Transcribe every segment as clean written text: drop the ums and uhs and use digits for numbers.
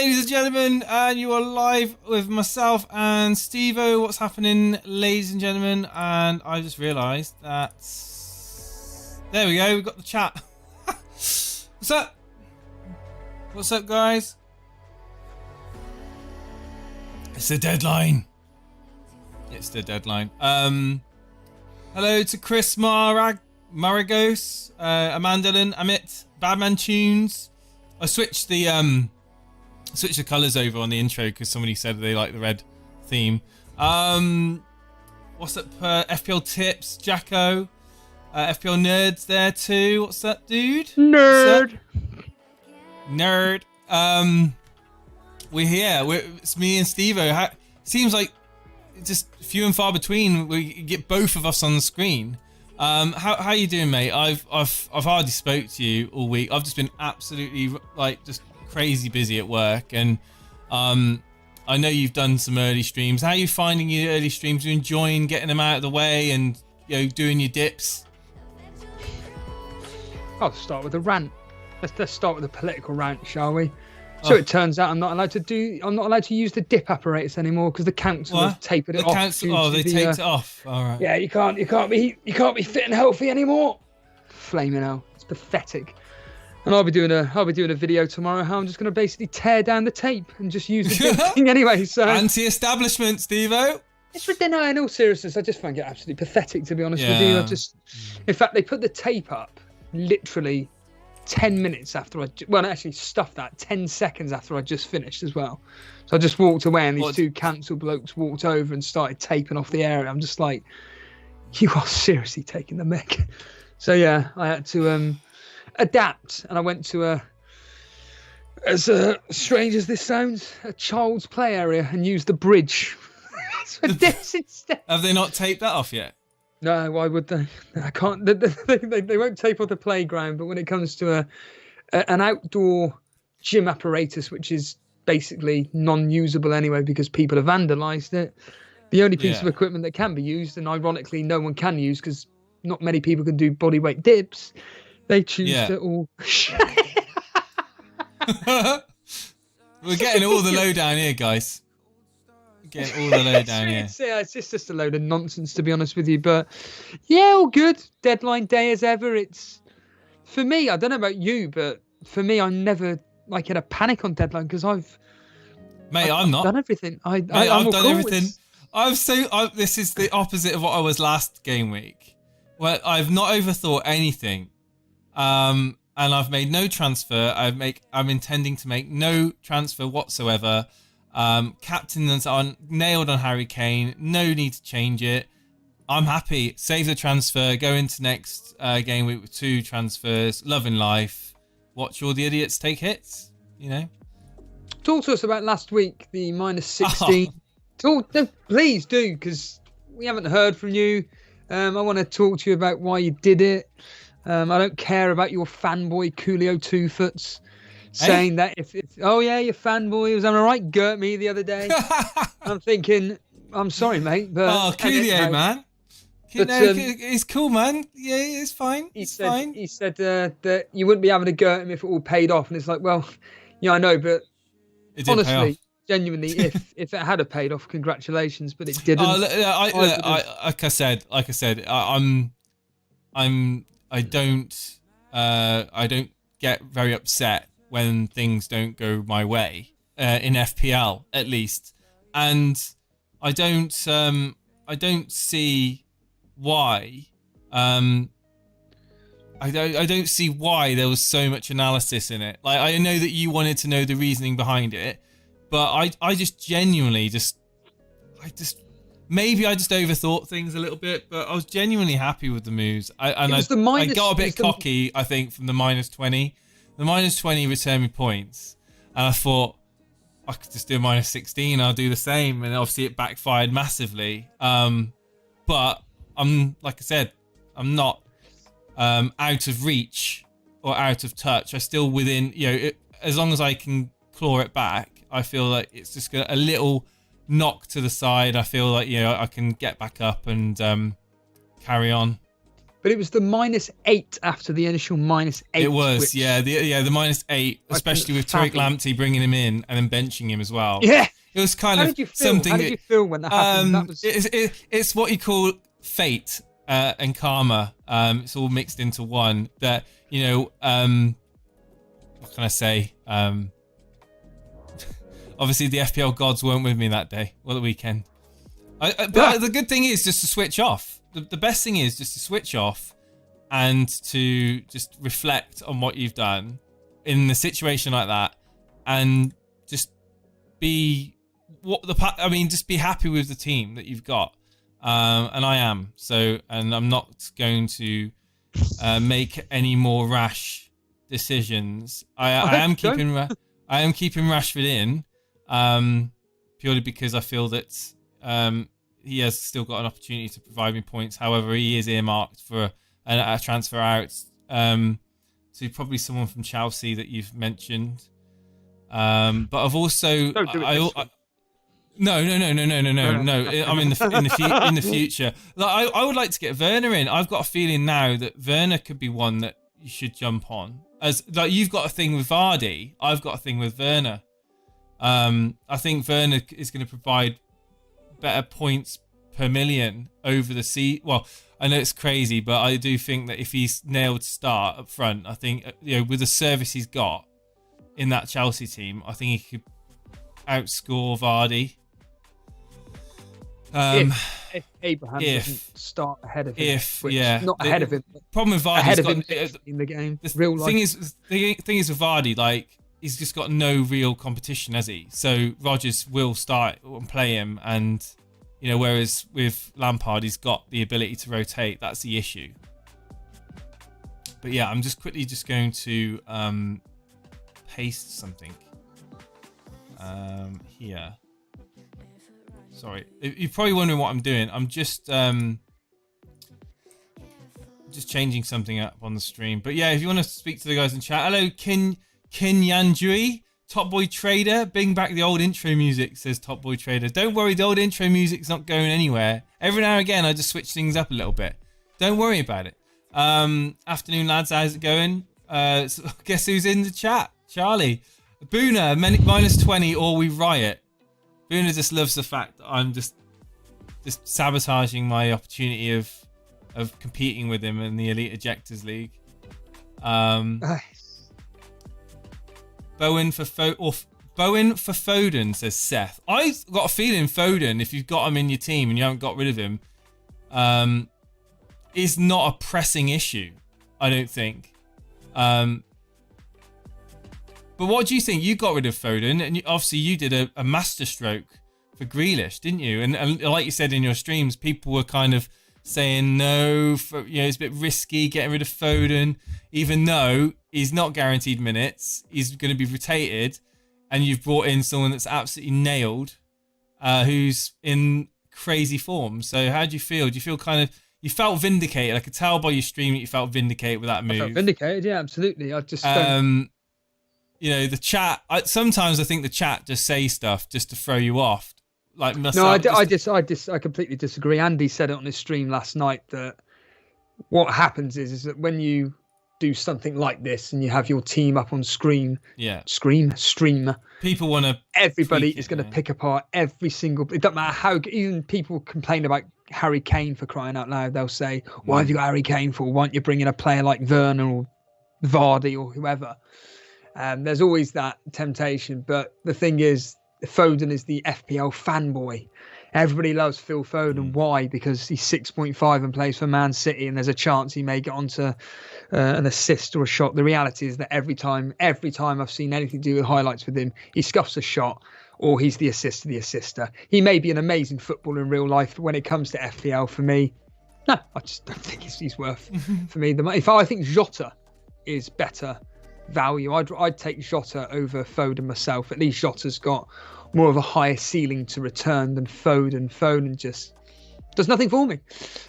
ladies and gentlemen, and you are live with myself and Steve-O. What's happening, ladies and gentlemen? And I just realised that... There we go, we've got the chat. What's up? What's up, guys? It's the deadline. It's the deadline. Hello to Chris Maragos, Amandalin, Amit, Badman Tunes. I switched the colours over on the intro because somebody said they like the red theme. What's up, FPL Tips, Jacko, FPL Nerds there too. What's up, dude? Nerd. Nerd. We're here. It's me and Steve-O. Seems like just few and far between we get both of us on the screen. How you doing, mate? I've hardly spoke to you all week. I've just been absolutely just crazy busy at work, and I know you've done some early streams. How are you finding your early streams? Are you enjoying getting them out of the way and doing your dips? I'll start with a rant. Let's start with a political rant, shall we? So it turns out I'm not allowed to use the dip apparatus anymore because the council have tapered it off. They taped it off. All right. Yeah, you can't be fit and healthy anymore. Flaming hell, it's pathetic. And I'll be doing a video tomorrow how I'm just going to basically tear down the tape and just use the dip thing anyway. So anti-establishment, Steve-O. It's ridiculous. In all seriousness, I just find it absolutely pathetic, to be honest with you. In fact, they put the tape up literally 10 minutes after actually stuffed that 10 seconds after I just finished as well. So I just walked away and these two council blokes walked over and started taping off the area. I'm just like, you are seriously taking the mick. So yeah, I had to adapt, and I went to as strange as this sounds, a child's play area and used the bridge for this instead. Have they not taped that off yet? No, why would they? I can't. They won't tape off the playground, but when it comes to an outdoor gym apparatus, which is basically non-usable anyway because people have vandalised it, the only piece of equipment that can be used, and ironically no one can use because not many people can do bodyweight dips, they choose to all... We're getting all the lowdown here, guys. Getting all the lowdown here. It's just a load of nonsense, to be honest with you. But yeah, all good. Deadline day as ever. It's for me. I don't know about you, but for me, I'm never in a panic on deadline because I'm not done everything. I've done everything. This is the opposite of what I was last game week. Well, I've not overthought anything, and I've made no transfer. I'm intending to make no transfer whatsoever. Captains are nailed on Harry Kane. No need to change it. I'm happy. Save the transfer. Go into next game week with 2 transfers. Loving life. Watch all the idiots take hits. Talk to us about last week, the -16. Please do, because we haven't heard from you. I want to talk to you about why you did it. I don't care about your fanboy Coolio 2-foots. Saying that if your fanboy was having a right go at me the other day. I'm thinking, I'm sorry, mate, but Coolio, man. It's cool, man. Yeah, it's fine. He said that you wouldn't be having a go at him if it all paid off, and it's like, well, yeah, I know, but honestly, genuinely, if it had paid off, congratulations, but it didn't. Like I said, I don't get very upset when things don't go my way in FPL, at least, and I don't see why. I don't see why there was so much analysis in it. I know that you wanted to know the reasoning behind it, but I just genuinely maybe I just overthought things a little bit, but I was genuinely happy with the moves. I got a bit cocky, I think, from the -20. The -20 returned me points, and I thought I could just do a -16. I'll do the same, and obviously it backfired massively. But like I said, I'm not out of reach or out of touch. I'm still within. As long as I can claw it back, I feel like it's just a little knock to the side. I feel like I can get back up and carry on. But it was the -8 after the initial -8. It was, the -8, especially with Tariq Lamptey bringing him in and then benching him as well. Yeah. It was kind of something. How did you feel when that happened? It's what you call fate and karma. It's all mixed into one. That, you know, what can I say? Obviously, the FPL gods weren't with me that day or the weekend. But the good thing is just to switch off. The best thing is just to switch off and to just reflect on what you've done in a situation like that, and just be just be happy with the team that you've got. And I am. So, and I'm not going to make any more rash decisions. I am keeping Rashford in, purely because I feel that he has still got an opportunity to provide me points. However, he is earmarked for a transfer out to probably someone from Chelsea that you've mentioned. But I've also No. I'm in the future. Like, I would like to get Werner in. I've got a feeling now that Werner could be one that you should jump on. As like you've got a thing with Vardy, I've got a thing with Werner. I think Werner is going to provide better points per million over the season. Well, I know it's crazy, but I do think that if he's nailed start up front, I think, you know, with the service he's got in that Chelsea team, I think he could outscore Vardy. If Abraham doesn't start ahead of him, not ahead of him. Problem with Vardy, ahead of him in the game. The thing is with Vardy, like, he's just got no real competition, has he? So Rodgers will start and play him, and you know, whereas with Lampard, he's got the ability to rotate. That's the issue. But yeah, I'm just quickly going to paste something here. Sorry, you're probably wondering what I'm doing. I'm just changing something up on the stream. But yeah, if you want to speak to the guys in chat, hello, Kin Yanjui, Top Boy Trader. Bring back the old intro music, says Top Boy Trader. Don't worry, the old intro music's not going anywhere. Every now and again, I just switch things up a little bit. Don't worry about it. Afternoon, lads. How's it going? So guess who's in the chat? Charlie. Boona, -20 or we riot. Boona just loves the fact that I'm just sabotaging my opportunity of competing with him in the Elite Ejectors League. Bowen for Foden, says Seth. I've got a feeling Foden, if you've got him in your team and you haven't got rid of him, is not a pressing issue, I don't think. But what do you think? You got rid of Foden, and obviously you did a masterstroke for Grealish, didn't you? And like you said in your streams, people were kind of saying no, it's a bit risky getting rid of Foden, even though he's not guaranteed minutes. He's going to be rotated, and you've brought in someone that's absolutely nailed, who's in crazy form. So how do you feel? Do you feel you felt vindicated? I could tell by your stream that you felt vindicated with that move. I felt vindicated, yeah, absolutely. I just don't... You know, the chat. Sometimes I think the chat just say stuff just to throw you off. Like myself, I completely disagree. Andy said it on his stream last night that what happens is that when you do something like this and you have your team up on stream, people want to. Everybody is going to pick apart every single. It doesn't matter how. Even people complain about Harry Kane, for crying out loud. They'll say, "Why have you got Harry Kane for? Why don't you bring in a player like Werner or Vardy or whoever?" There's always that temptation, but the thing is, Foden is the FPL fanboy. Everybody loves Phil Foden. Why? Because he's 6.5 and plays for Man City, and there's a chance he may get onto an assist or a shot. The reality is that every time I've seen anything to do with highlights with him, he scuffs a shot or he's the assist to the assister. He may be an amazing footballer in real life, but when it comes to FPL, for me, no, I just don't think he's worth for me the money. I think Jota is better value. I'd take Jota over Foden myself. At least Jota's got more of a higher ceiling to return than Foden. Foden just does nothing for me.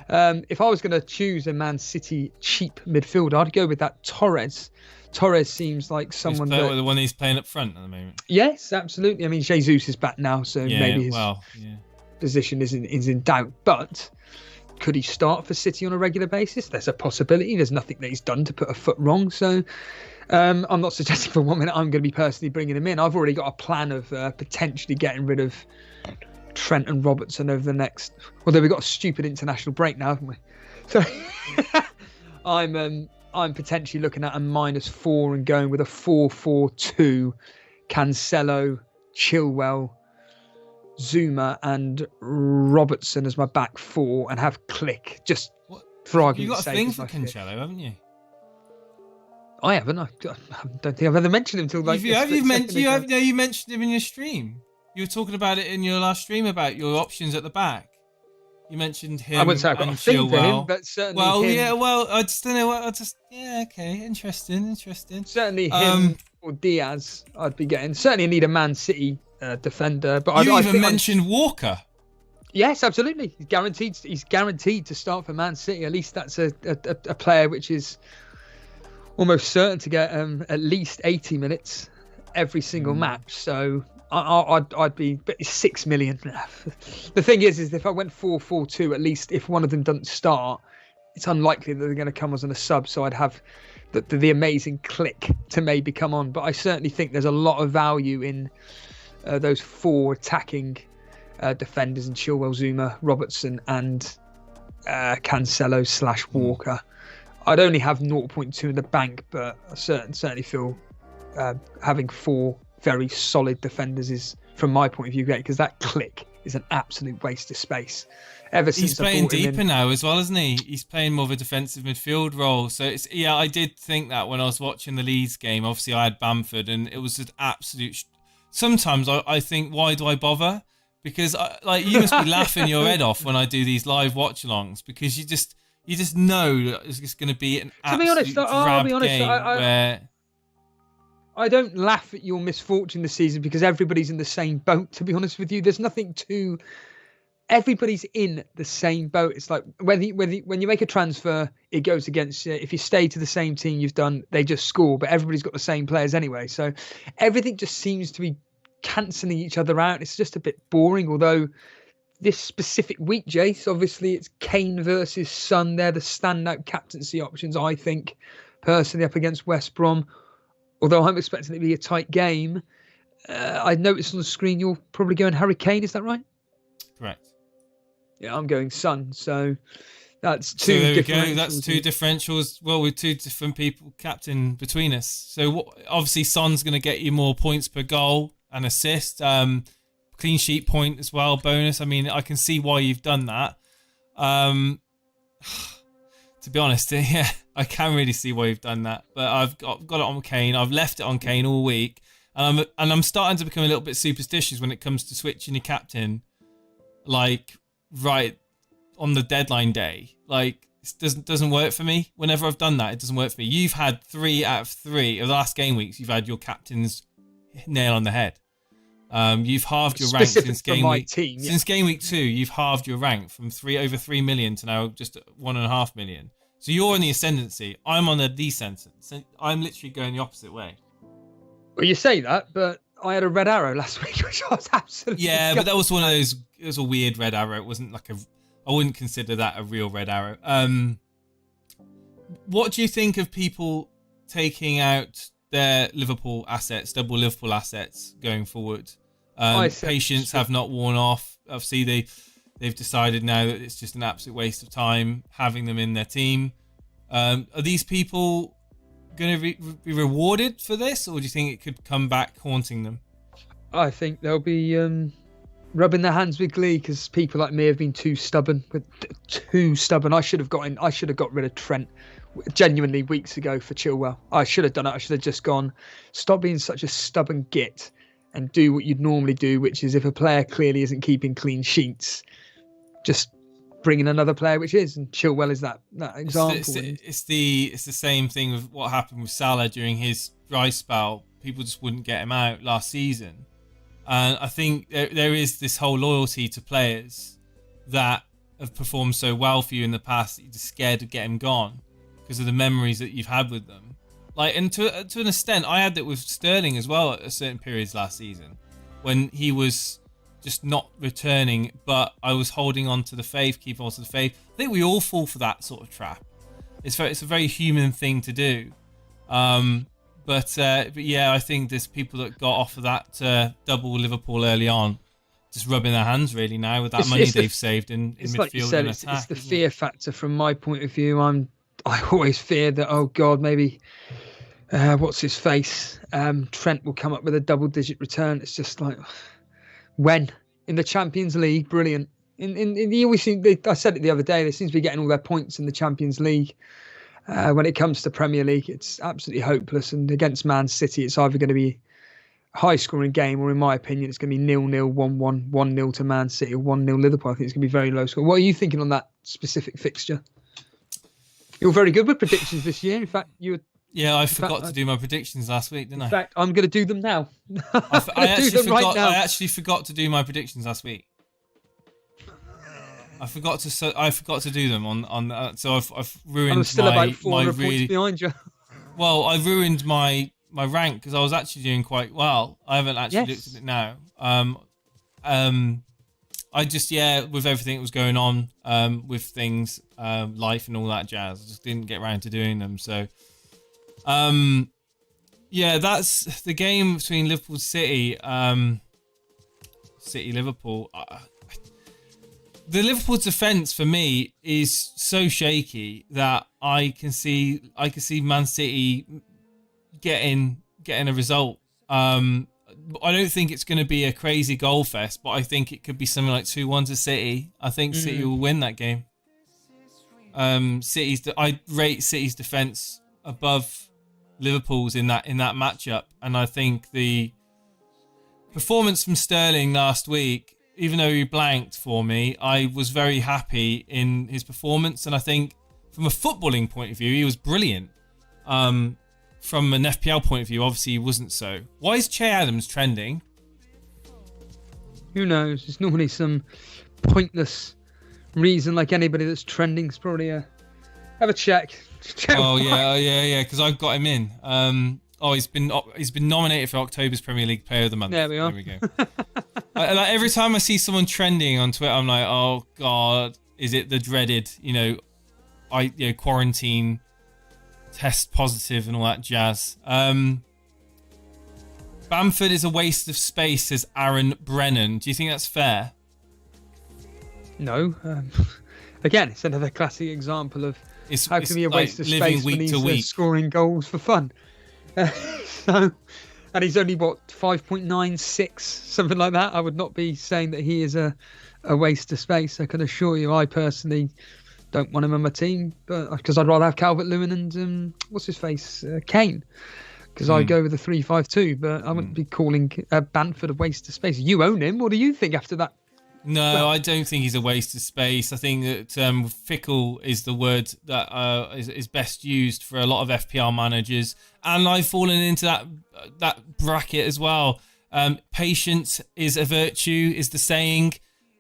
If I was going to choose a Man City cheap midfielder, I'd go with that Torres. Torres seems like someone the one he's playing up front at the moment. Yes, absolutely. I mean, Jesus is back now, so maybe his position is in doubt. But could he start for City on a regular basis? There's a possibility. There's nothing that he's done to put a foot wrong. So I'm not suggesting for 1 minute I'm going to be personally bringing him in. I've already got a plan of potentially getting rid of Trent and Robertson over the next. Although we've got a stupid international break now, haven't we? So I'm potentially looking at a -4 and going with a 4-4-2, Cancelo, Chilwell, Zuma and Robertson as my back four, and have Click just for argument's sake. You got a thing for Cancelo, haven't you? I haven't. I don't think I've ever mentioned him until like. You mentioned him in your stream. You were talking about it in your last stream about your options at the back. You mentioned him. I wouldn't say I've got a thing for him, but certainly. Well, him. yeah. Well, I just don't know what. Okay. Interesting. Certainly him or Diaz, I'd be getting. Certainly, I need a Man City defender. But you even mentioned Walker. Yes, absolutely. He's guaranteed to start for Man City. At least that's a player which is almost certain to get at least 80 minutes every single match. So I'd be, but it's 6 million. The thing is if I went 4-4-2, at least if one of them doesn't start, it's unlikely that they're going to come as on a sub. So I'd have the amazing Click to maybe come on. But I certainly think there's a lot of value in those four attacking defenders in Chilwell, Zuma, Robertson, and Cancelo / Walker. I'd only have 0.2 in the bank, but I certainly feel having four very solid defenders is, from my point of view, great, because that Click is an absolute waste of space. He's playing deeper now as well, isn't he? He's playing more of a defensive midfield role. So I did think that when I was watching the Leeds game. Obviously, I had Bamford, and it was an absolute. Sometimes I think, why do I bother? Because you must be laughing your head off when I do these live watch-alongs, because you just know that it's just going to be an absolute drab game where. I don't laugh at your misfortune this season because everybody's in the same boat. To be honest with you, there's nothing to. Everybody's in the same boat. It's like when you make a transfer, it goes against you. If you stay to the same team you've done, they just score. But everybody's got the same players anyway, so everything just seems to be cancelling each other out. It's just a bit boring. Although this specific week, Jace, obviously it's Kane versus Son. They're the standout captaincy options, I think, personally, up against West Brom. Although I'm expecting it to be a tight game, I noticed on the screen you're probably going Harry Kane. Is that right? Correct. Yeah, I'm going Son. So that's two. So there we go. That's two differentials. Well, with two different people captain between us. So obviously Son's going to get you more points per goal and assist. Clean sheet point as well, bonus. I mean, I can see why you've done that. To be honest, yeah, I can really see why you've done that. But I've got it on Kane. I've left it on Kane all week, and I'm starting to become a little bit superstitious when it comes to switching your captain, like right on the deadline day. Like it doesn't work for me. Whenever I've done that, it doesn't work for me. You've had 3 out of 3 of the last game weeks. You've had your captains nail on the head. You've halved your rank since game week. Since game week 2, you've halved your rank from over 3 million to now just 1.5 million. So you're on the ascendancy. I'm on the descendant. So I'm literally going the opposite way. Well, you say that, but I had a red arrow last week, which I was absolutely. Yeah, but that was one of those. It was a weird red arrow. It wasn't like I wouldn't consider that a real red arrow. What do you think of people taking out their Liverpool assets, double Liverpool assets going forward? Patience have not worn off. Obviously, they've decided now that it's just an absolute waste of time having them in their team. Are these people going to be rewarded for this, or do you think it could come back haunting them? I think they'll be rubbing their hands with glee because people like me have been too stubborn. I should have got rid of Trent genuinely weeks ago for Chilwell. I should have done it. I should have just gone, stop being such a stubborn git and do what you'd normally do, which is if a player clearly isn't keeping clean sheets, just bring in another player, which is, and Chilwell is that example. It's the same thing with what happened with Salah during his dry spell. People just wouldn't get him out last season. And I think there is this whole loyalty to players that have performed so well for you in the past that you're just scared to get him gone because of the memories that you've had with them. Like, and to an extent, I had that with Sterling as well at certain periods last season when he was just not returning, but I was holding on to the faith, keep on to the faith. I think we all fall for that sort of trap. It's a very human thing to do. But yeah, I think there's people that got off of that double Liverpool early on, just rubbing their hands really now with that money they've saved in midfield like you said, and attack. It's the fear factor from my point of view. I always feared that, oh God, maybe what's his face? Trent will come up with a double-digit return. It's just like, when? In the Champions League, brilliant. You always seem, I said it the other day, they seem to be getting all their points in the Champions League. When it comes to Premier League, it's absolutely hopeless. And against Man City, it's either going to be a high-scoring game, or in my opinion, it's going to be 0-0, 1-1, 1-0 to Man City, or 1-0 Liverpool. I think it's going to be very low score. What are you thinking on that specific fixture? You're very good with predictions this year. In fact, I forgot to do my predictions last week, didn't I? In fact, I'm going to do them now. I actually forgot to do my predictions last week. I forgot to do them on so I've ruined. I'm still about 400 points behind you. Well, I ruined my rank because I was actually doing quite well. I haven't actually looked at it now. I just with everything that was going on with things, life and all that jazz, I just didn't get around to doing them. So, that's the game between Liverpool City, Liverpool. The Liverpool defence for me is so shaky that I can see Man City getting a result. I don't think it's going to be a crazy goal fest, but I think it could be something like 2-1 to City. I think City will win that game. I rate City's defence above Liverpool's in that matchup, and I think the performance from Sterling last week, even though he blanked for me, I was very happy in his performance, and I think from a footballing point of view, he was brilliant. From an FPL point of view, obviously he wasn't so. Why is Che Adams trending? Who knows? It's normally some pointless reason, like anybody that's trending is probably have a check. Yeah, because I've got him in. He's been nominated for October's Premier League Player of the Month. There we are. There we go. Every time I see someone trending on Twitter, I'm like, oh God, is it the dreaded, quarantine, test positive and all that jazz? Bamford is a waste of space, says Aaron Brennan. Do you think that's fair? No. Again, it's another classic example of how can be a waste of space when he's scoring goals for fun. And he's only 5.96, something like that. I would not be saying that he is a waste of space. I can assure you, I personally don't want him on my team, but because I'd rather have Calvert-Lewin and what's his face, Kane, because I go with the 3-5-2. But I wouldn't be calling Bamford a waste of space. You own him. What do you think after that? No, I don't think he's a waste of space. I think that fickle is the word that is best used for a lot of FPL managers, and I've fallen into that bracket as well. Patience is a virtue, is the saying.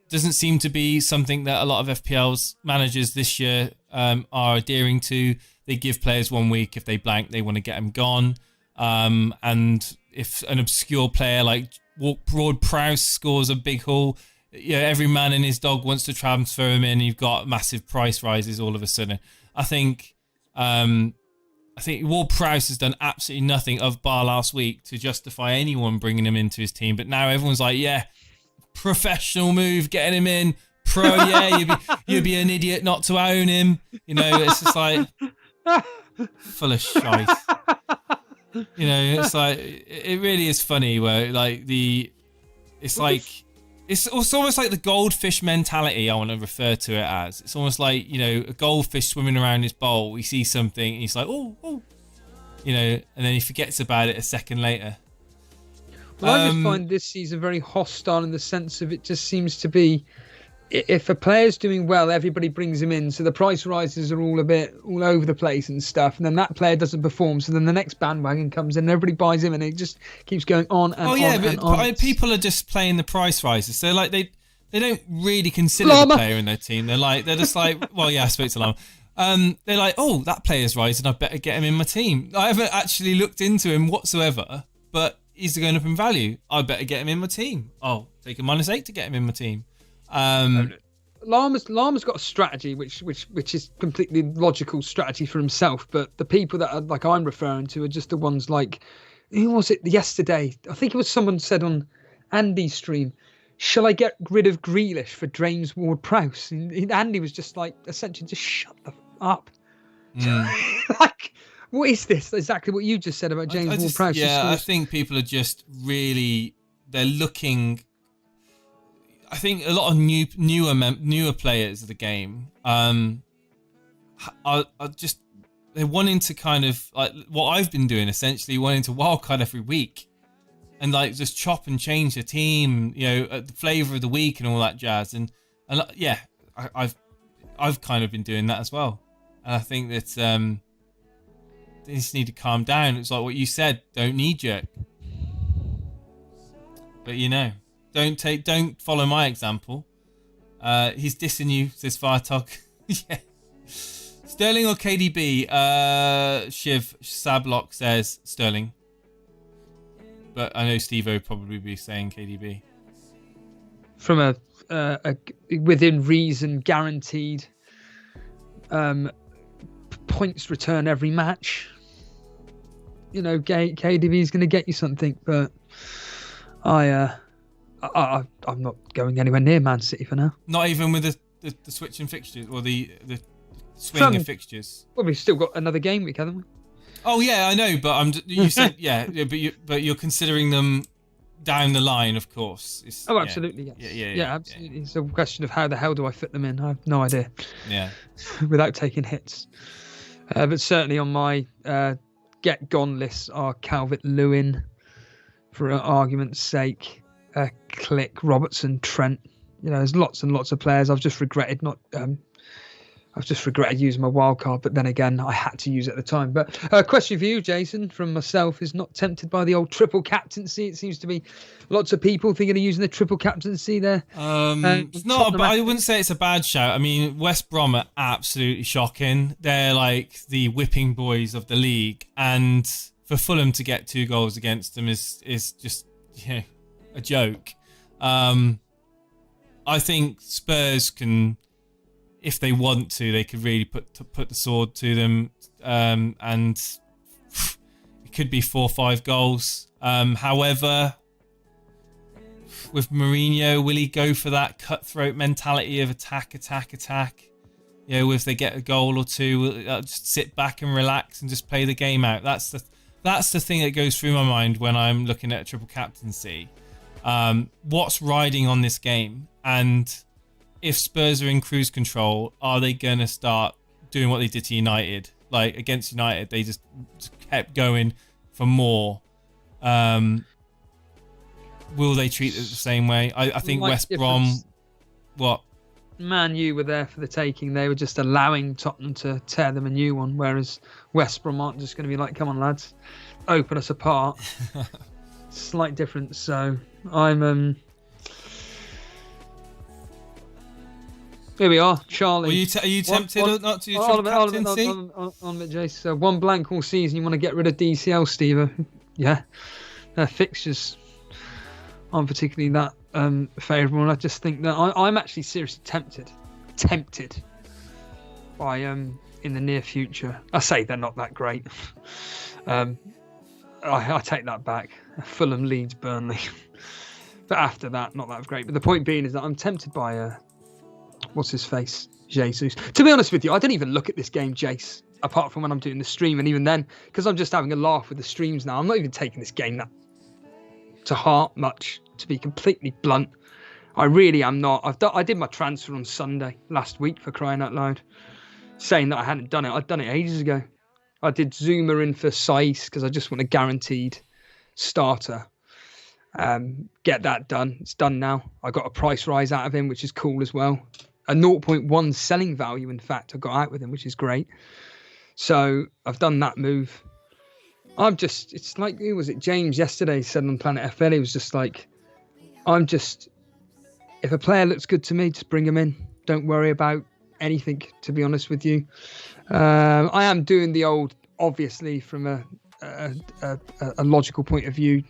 Doesn't seem to be something that a lot of FPL's managers this year are adhering to. They give players 1 week. If they blank, they want to get them gone. And if an obscure player like Ward-Prowse scores a big haul, every man and his dog wants to transfer him in. You've got massive price rises all of a sudden. I think Ward-Prowse has done absolutely nothing of bar last week to justify anyone bringing him into his team. But now everyone's like, professional move, getting him in. You'd be an idiot not to own him. It's just like full of shite. It's like it really is funny where it's almost like the goldfish mentality. I want to refer to it as. It's almost like a goldfish swimming around his bowl. He sees something and he's like, oh, and then he forgets about it a second later. Well, I just find this season very hostile in the sense of it just seems to be, if a player's doing well, everybody brings him in. So the price rises are all over the place and stuff. And then that player doesn't perform. So then the next bandwagon comes in and everybody buys him and it just keeps going on and on. People are just playing the price rises. So they don't really consider the player in their team. They're just like, well, yeah, I spoke to Lama. They're like, oh, that player's rising. I better get him in my team. I haven't actually looked into him whatsoever. But he's going up in value. I better get him in my team. I'll take a -8 to get him in my team. Llama's got a strategy which is completely logical strategy for himself, but the people that are, like I'm referring to, are just the ones like, who was it yesterday? I think it was someone said on Andy's stream, shall I get rid of Grealish for James Ward-Prowse? And Andy was just like, essentially, just shut the f up. Like, what is this? Exactly what you just said about James Ward-Prowse. Yeah, I think people are just really, they're looking. I think a lot of newer players of the game are just, they're wanting to kind of, like what I've been doing, essentially wanting to wildcard every week and like just chop and change the team, the flavour of the week and all that jazz. And yeah, I've kind of been doing that as well. And I think that they just need to calm down. It's like what you said, don't knee jerk. But don't follow my example. He's dissing you, says Firetog. Yeah. Sterling or KDB? Shiv Sablock says Sterling. But I know Steve-O would probably be saying KDB. From a within reason, guaranteed points return every match. KDB is going to get you something, but I'm not going anywhere near Man City for now. Not even with the switch in fixtures or the swing of fixtures. Well, we've still got another game week, haven't we? Oh yeah, I know, but you said but you're considering them down the line, of course. Absolutely, yes. Yeah, absolutely. It's a question of how the hell do I fit them in. I have no idea. Yeah. Without taking hits, but certainly on my get gone list are Calvert-Lewin, for argument's sake, Click, Robertson, Trent. There's lots and lots of players. I've just regretted using my wild card, but then again, I had to use it at the time. But a question for you, Jason, from myself, is not tempted by the old triple captaincy. It seems to be lots of people thinking of using the triple captaincy there. It's not, but I wouldn't say it's a bad shout. I mean, West Brom are absolutely shocking. They're like the whipping boys of the league, and for Fulham to get 2 goals against them is just a joke. I think Spurs can, if they want to, they could really put the sword to them, and it could be 4 or 5 goals. However, with Mourinho, will he go for that cutthroat mentality of attack? If they get a goal or two, will just sit back and relax and just play the game out? That's the thing that goes through my mind when I'm looking at a triple captaincy. What's riding on this game? And if Spurs are in cruise control, are they going to start doing what they did to United? Like against United, they just kept going for more. Will they treat it the same way? I think West Brom... What? Man U were there for the taking. They were just allowing Tottenham to tear them a new one, whereas West Brom aren't just going to be like, come on, lads, open us apart. Slight difference. So I'm... Here we are, Charlie. Are you tempted not to use triple captaincy? On it, Jace. So 1 blank all season. You want to get rid of DCL, Steve? Yeah. Fixtures aren't particularly that favourable. And I just think that I'm actually seriously tempted by in the near future. I say they're not that great. I take that back. Fulham, Leeds, Burnley. But after that, not that great. But the point being is that I'm tempted by what's his face? Jesus. To be honest with you, I don't even look at this game, Jace, apart from when I'm doing the stream. And even then, because I'm just having a laugh with the streams now, I'm not even taking this game that to heart much, to be completely blunt. I really am not. I did my transfer on Sunday last week, for crying out loud, saying that I hadn't done it. I'd done it ages ago. I did Zuma in for Saiss because I just want a guaranteed starter. Get that done. It's done now. I got a price rise out of him, which is cool as well. A 0.1 selling value, in fact, I got out with him, which is great. So I've done that move. It's like, who was it? James yesterday said on Planet FPL, he was just like, if a player looks good to me, just bring him in. Don't worry about anything, to be honest with you. I am doing the old, obviously, from a logical point of view,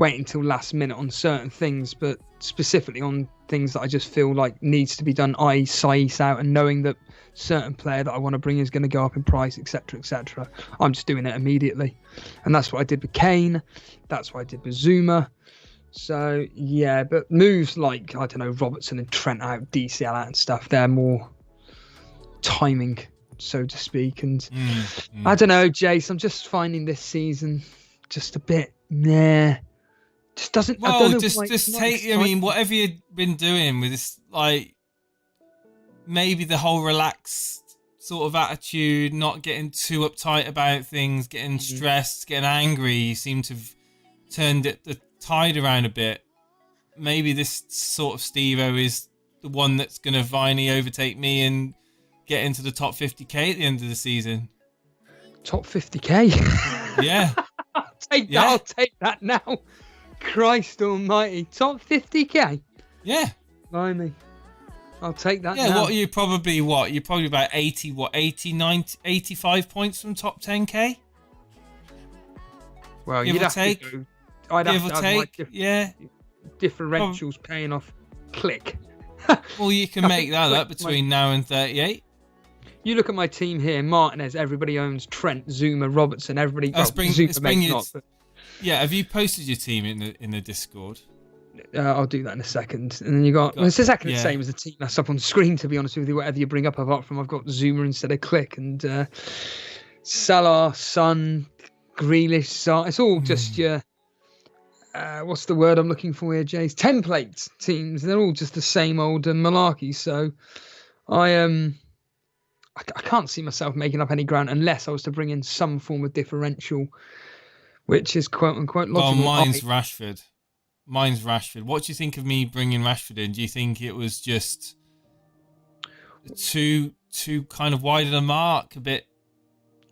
wait until last minute on certain things, but specifically on things that I just feel like needs to be done, i.e. Saiss out, and knowing that certain player that I want to bring is going to go up in price, etc., etc. I'm just doing it immediately, and that's what I did with Kane. That's what I did with Zuma. So yeah, but moves like, I don't know, Robertson and Trent out, DCL out and stuff, they're more timing, so to speak. And I don't know, Jace, I'm just finding this season just a bit just doesn't. Well, I don't know, just take. I mean, whatever you've been doing with this, like maybe the whole relaxed sort of attitude, not getting too uptight about things, getting stressed, getting angry. You seem to have turned the tide around a bit. Maybe this sort of Steve-O is the one that's going to finally overtake me and get into the top 50k at the end of the season. Top 50k? Yeah. I'll take that now. Christ almighty. Top 50k? Yeah. Blimey. I'll take that now. Yeah, you're probably about 80, 90, 85 points from top 10k? Well, give you'd or have take. to go. I'd have to take. Yeah. Differentials paying off. Click. Well, you can make that up between now and 38. You look at my team here, Martinez, everybody owns Trent, Zuma, Robertson, everybody. Yeah, have you posted your team in the Discord? I'll do that in a second. And then it's exactly the same as the team that's up on the screen, to be honest with you. Whatever you bring up, apart from I've got Zuma instead of Click, and Salah, Son, Grealish, Salah. It's all just your what's the word I'm looking for here, Jace? Template teams. They're all just the same old malarkey. So I can't see myself making up any ground unless I was to bring in some form of differential, which is quote unquote logical. Well, mine's Rashford. What do you think of me bringing Rashford in? Do you think it was just too kind of wide of the mark, a bit?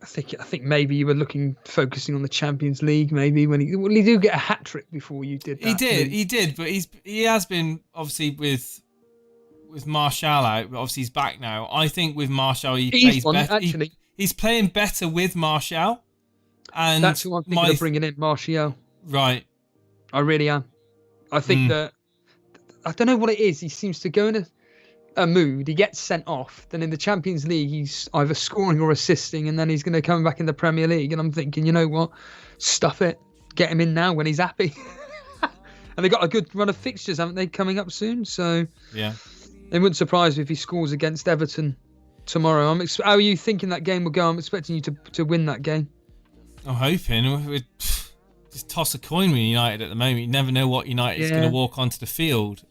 I think maybe you were focusing on the Champions League. Maybe when he did get a hat trick before you did that. He did, but he has been obviously with Martial out, but obviously he's back now. I think with Martial he plays better. Actually, he's playing better with Martial, and that's who I'm thinking of bringing in, Martial. Right, I really am. I think that I don't know what it is. He seems to go in a mood. He gets sent off. Then in the Champions League, he's either scoring or assisting, and then he's going to come back in the Premier League. And I'm thinking, you know what? Stuff it. Get him in now when he's happy. And they got a good run of fixtures, haven't they, coming up soon? So yeah. It wouldn't surprise me if he scores against Everton tomorrow. How are you thinking that game will go? I'm expecting you to win that game. I'm hoping. We'd just toss a coin with United at the moment. You never know what United is going to walk onto the field.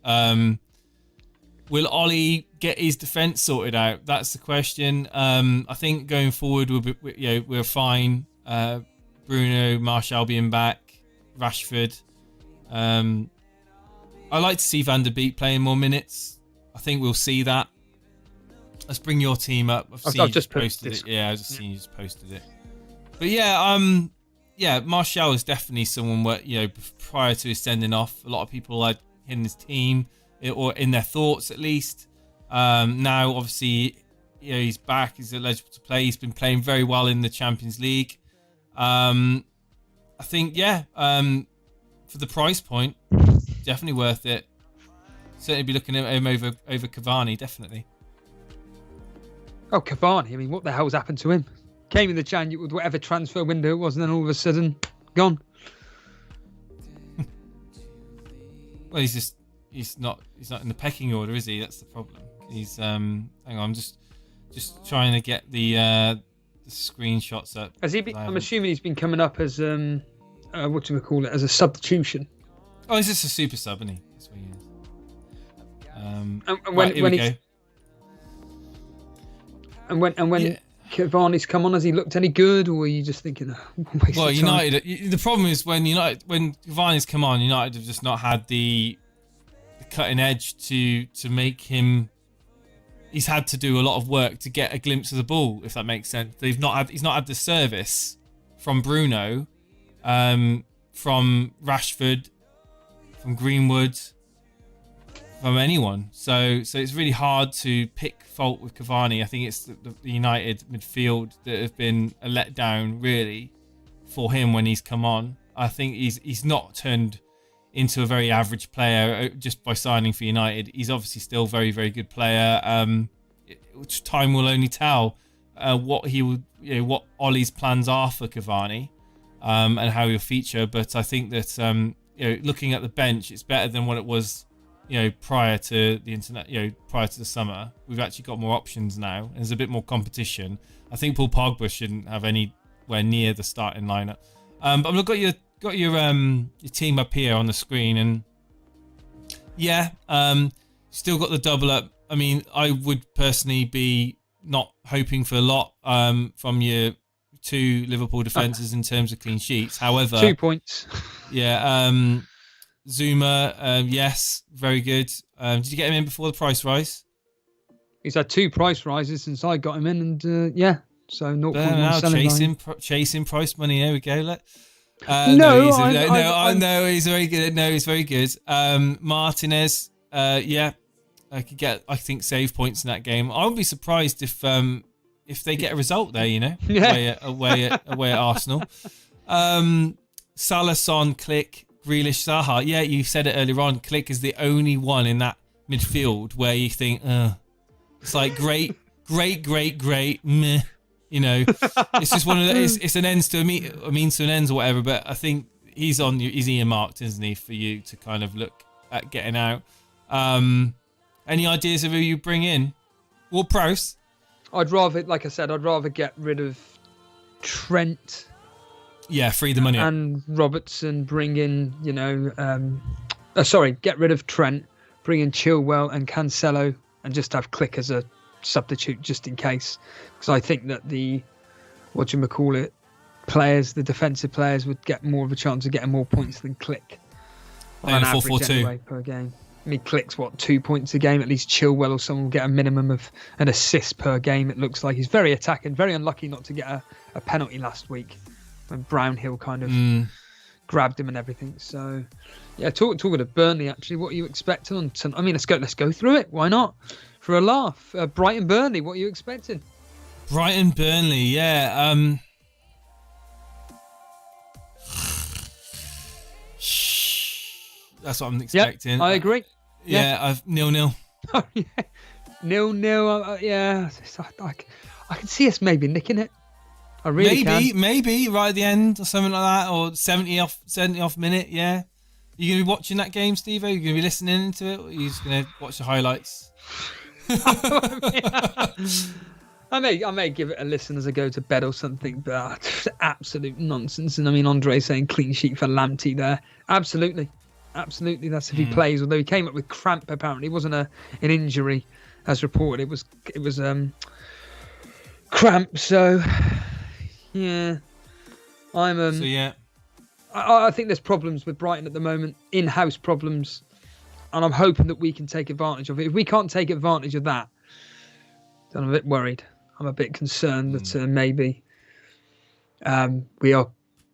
Will Ollie get his defence sorted out? That's the question. I think going forward, we're fine. Bruno, Martial being back, Rashford. I like to see Van der Beek playing more minutes. I think we'll see that. Let's bring your team up. I've just posted it. Yeah, I've just seen you just posted it. But yeah, Martial is definitely someone where, prior to his sending off, a lot of people had in his team, or in their thoughts at least. Now, obviously, he's back. He's eligible to play. He's been playing very well in the Champions League. I think, for the price point, definitely worth it. Certainly be looking at him over Cavani, definitely. Oh, Cavani. I mean, what the hell's happened to him? Came in the January with whatever transfer window it was, and then all of a sudden, gone. Well, he's not in the pecking order, is he? That's the problem. He's hang on, I'm just trying to get the screenshots up. Has he been, I'm assuming he's been coming up as what do we call it? As a substitution. Oh, he's just a super sub, isn't he? That's what he is. When Cavani's come on, has he looked any good, or are you just thinking? Well, United. The problem is when Cavani's come on, United have just not had the cutting edge to make him. He's had to do a lot of work to get a glimpse of the ball, if that makes sense. He's not had the service from Bruno, from Rashford, from Greenwood, from anyone. So it's really hard to pick fault with Cavani. I think it's the United midfield that have been a letdown, really, for him when he's come on. I think he's not turned into a very average player just by signing for United. He's obviously still a very, very good player. Which time will only tell what he will, what Ollie's plans are for Cavani, and how he'll feature. But I think that looking at the bench, it's better than what it was, prior to the internet, prior to the summer. We've actually got more options now, and there's a bit more competition. I think Paul Pogba shouldn't have anywhere near the starting lineup. But I've got your team up here on the screen, and still got the double up. I mean, I would personally be not hoping for a lot from your two Liverpool defences in terms of clean sheets. However, 2 points. Yeah, Zuma, yes, very good. Did you get him in before the price rise? He's had 2 price rises since I got him in, and so 0.1 chasing price money. There we go. He's very good. No, he's very good. Martinez, I could get, I think, save points in that game. I would be surprised if they get a result there, away at Arsenal. Salah, Son, Click, Grealish, Zaha. Yeah, you said it earlier on. Click is the only one in that midfield where you think, it's like great, meh. It's just one of those. It's an ends to a means to an ends or whatever. But I think he's earmarked, isn't he, for you to kind of look at getting out. Any ideas of who you bring in? What price? I'd rather get rid of Trent. Yeah, free the money and Robertson. Bring in, get rid of Trent. Bring in Chilwell and Cancelo, and just have Click as a substitute just in case, because I think that the defensive players would get more of a chance of getting more points than Click on average anyway per game. I mean, Click's 2 points a game. At least Chilwell or someone will get a minimum of an assist per game. It looks like he's very attacking, very unlucky not to get a penalty last week when Brownhill kind of grabbed him and everything. So yeah, talking of Burnley, actually, what are you expecting on tonight? I mean, let's go through it. Why not? For a laugh. Brighton Burnley, what are you expecting? Brighton Burnley, yeah. That's what I'm expecting. Yep, I agree. Yeah, I've 0-0. Oh, yeah. 0-0. Yeah, I can see us maybe nicking it. I really can. Maybe right at the end or something like that, or 70 off minute. Yeah, you gonna be watching that game, Steve? Are you gonna be listening into it, or are you just gonna watch the highlights? I may give it a listen as I go to bed or something, but absolute nonsense. And I mean, Andre saying clean sheet for Lamptey there. Absolutely. That's if he plays. Although he came up with cramp, apparently it wasn't an injury as reported. It was cramp. So yeah, I think there's problems with Brighton at the moment, in-house problems, and I'm hoping that we can take advantage of it. If we can't take advantage of that, then I'm a bit worried. I'm a bit concerned that maybe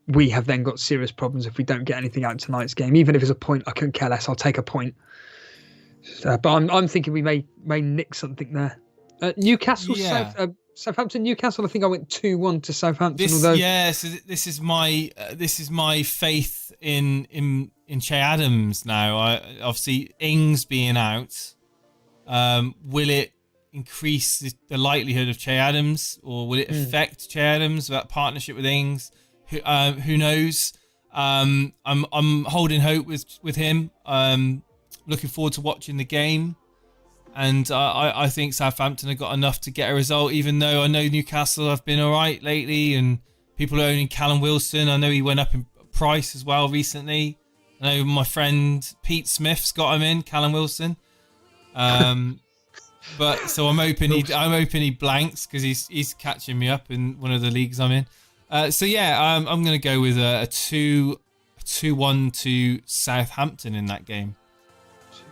we have then got serious problems if we don't get anything out of tonight's game. Even if it's a point, I couldn't care less. I'll take a point. But I'm thinking we may nick something there. Newcastle, Southampton, Newcastle. I think I went 2-1 to Southampton. So this is my faith in Che Adams now. Obviously, Ings being out, will it increase the likelihood of Che Adams, or will it affect Che Adams, that partnership with Ings? Who knows? I'm holding hope with him. Looking forward to watching the game, and I think Southampton have got enough to get a result. Even though I know Newcastle have been all right lately, and people are owning Callum Wilson. I know he went up in price as well recently. I know my friend Pete Smith's got him in, Callum Wilson. But so I'm hoping he blanks, because he's catching me up in one of the leagues I'm in. I'm going to go with a 2-1 to Southampton in that game.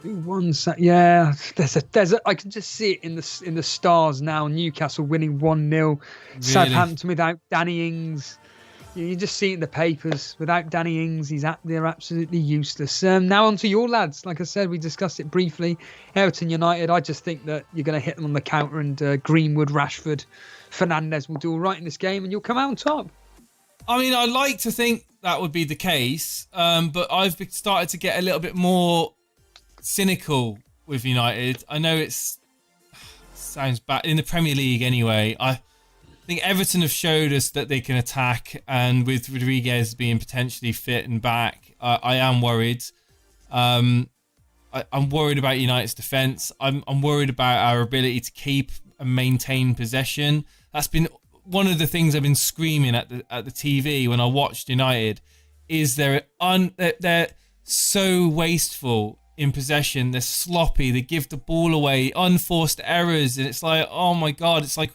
2-1. Yeah, there's a. I can just see it in the stars now. Newcastle winning 1-0. Really? Southampton without Danny Ings. You just see it in the papers. Without Danny Ings, they're absolutely useless. Now on to your lads. Like I said, we discussed it briefly. Everton United. I just think that you're going to hit them on the counter, and Greenwood, Rashford, Fernandes will do all right in this game, and you'll come out on top. I mean, I like to think that would be the case, but I've started to get a little bit more cynical with United. I know it sounds bad in the Premier League anyway. I think Everton have showed us that they can attack, and with Rodriguez being potentially fit and back, I am worried. I'm worried about United's defence. I'm worried about our ability to keep and maintain possession. That's been one of the things I've been screaming at the TV when I watched United. Is they're so wasteful in possession. They're sloppy. They give the ball away, unforced errors, and it's like, oh my god, it's like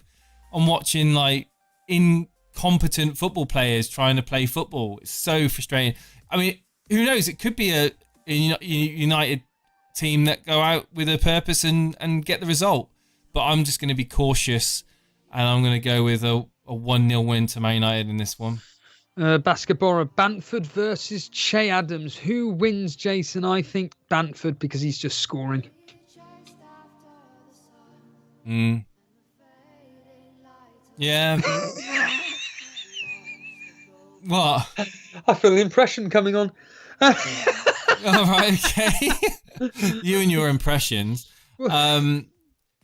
I'm watching like incompetent football players trying to play football. It's so frustrating. I mean, who knows? It could be a United team that go out with a purpose and get the result. But I'm just going to be cautious, and I'm going to go with a 1-0 win to Man United in this one. Basketball, Bamford versus Che Adams. Who wins, Jason? I think Bamford, because he's just scoring. Yeah. What? I feel the impression coming on. All right, okay. You and your impressions.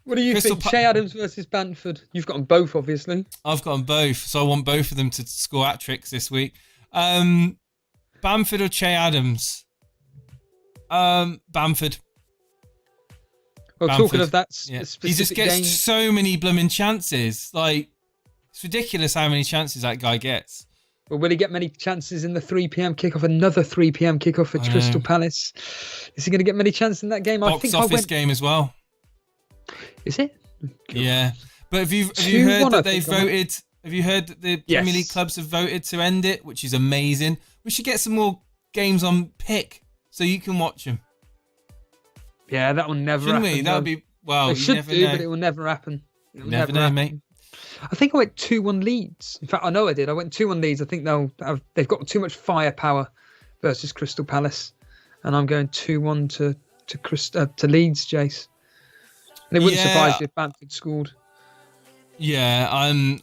What do you think? Che Adams versus Bamford. You've got them both, obviously. I've got them both, so I want both of them to score hat-tricks this week. Bamford or Che Adams? Bamford. Well, Bamford. Talking of that specific he just gets game, so many blooming chances. Like, it's ridiculous how many chances that guy gets. Well, will he get many chances in the 3 p.m. kickoff? Another 3 p.m. kickoff for Crystal Palace. Is he going to get many chances in that game? Box office game as well. Is it? Yeah, but have you heard that they've voted? Have you heard that the Premier League clubs have voted to end it, which is amazing? We should get some more games on pick so you can watch them. Yeah, that will never Shouldn't happen. we? That would be It should do, but it will never happen. It will never know, mate. I think I went 2-1 Leeds. In fact, I know I did. I went 2-1 Leeds. I think they've got too much firepower versus Crystal Palace, and I'm going 2-1 to Leeds, Jace. And it wouldn't surprise you if Bamford scored. Yeah,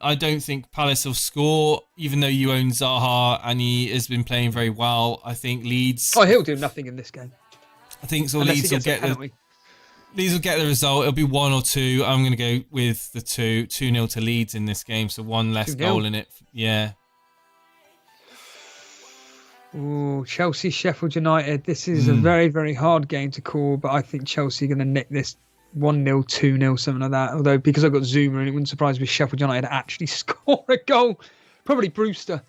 I don't think Palace will score, even though you own Zaha and he has been playing very well. I think Leeds. Oh, he'll do nothing in this game. I think so. Leeds will get the result. It'll be 1 or 2. I'm going to go with the 2-0 to Leeds in this game. So one less 2-0. goal in it. Yeah. Oh, Chelsea, Sheffield United. This is a very, very hard game to call, but I think Chelsea are going to nick this 1-0, 2-0, something like that. Although, because I've got Zuma, and it wouldn't surprise me if Sheffield United actually score a goal. Probably Brewster.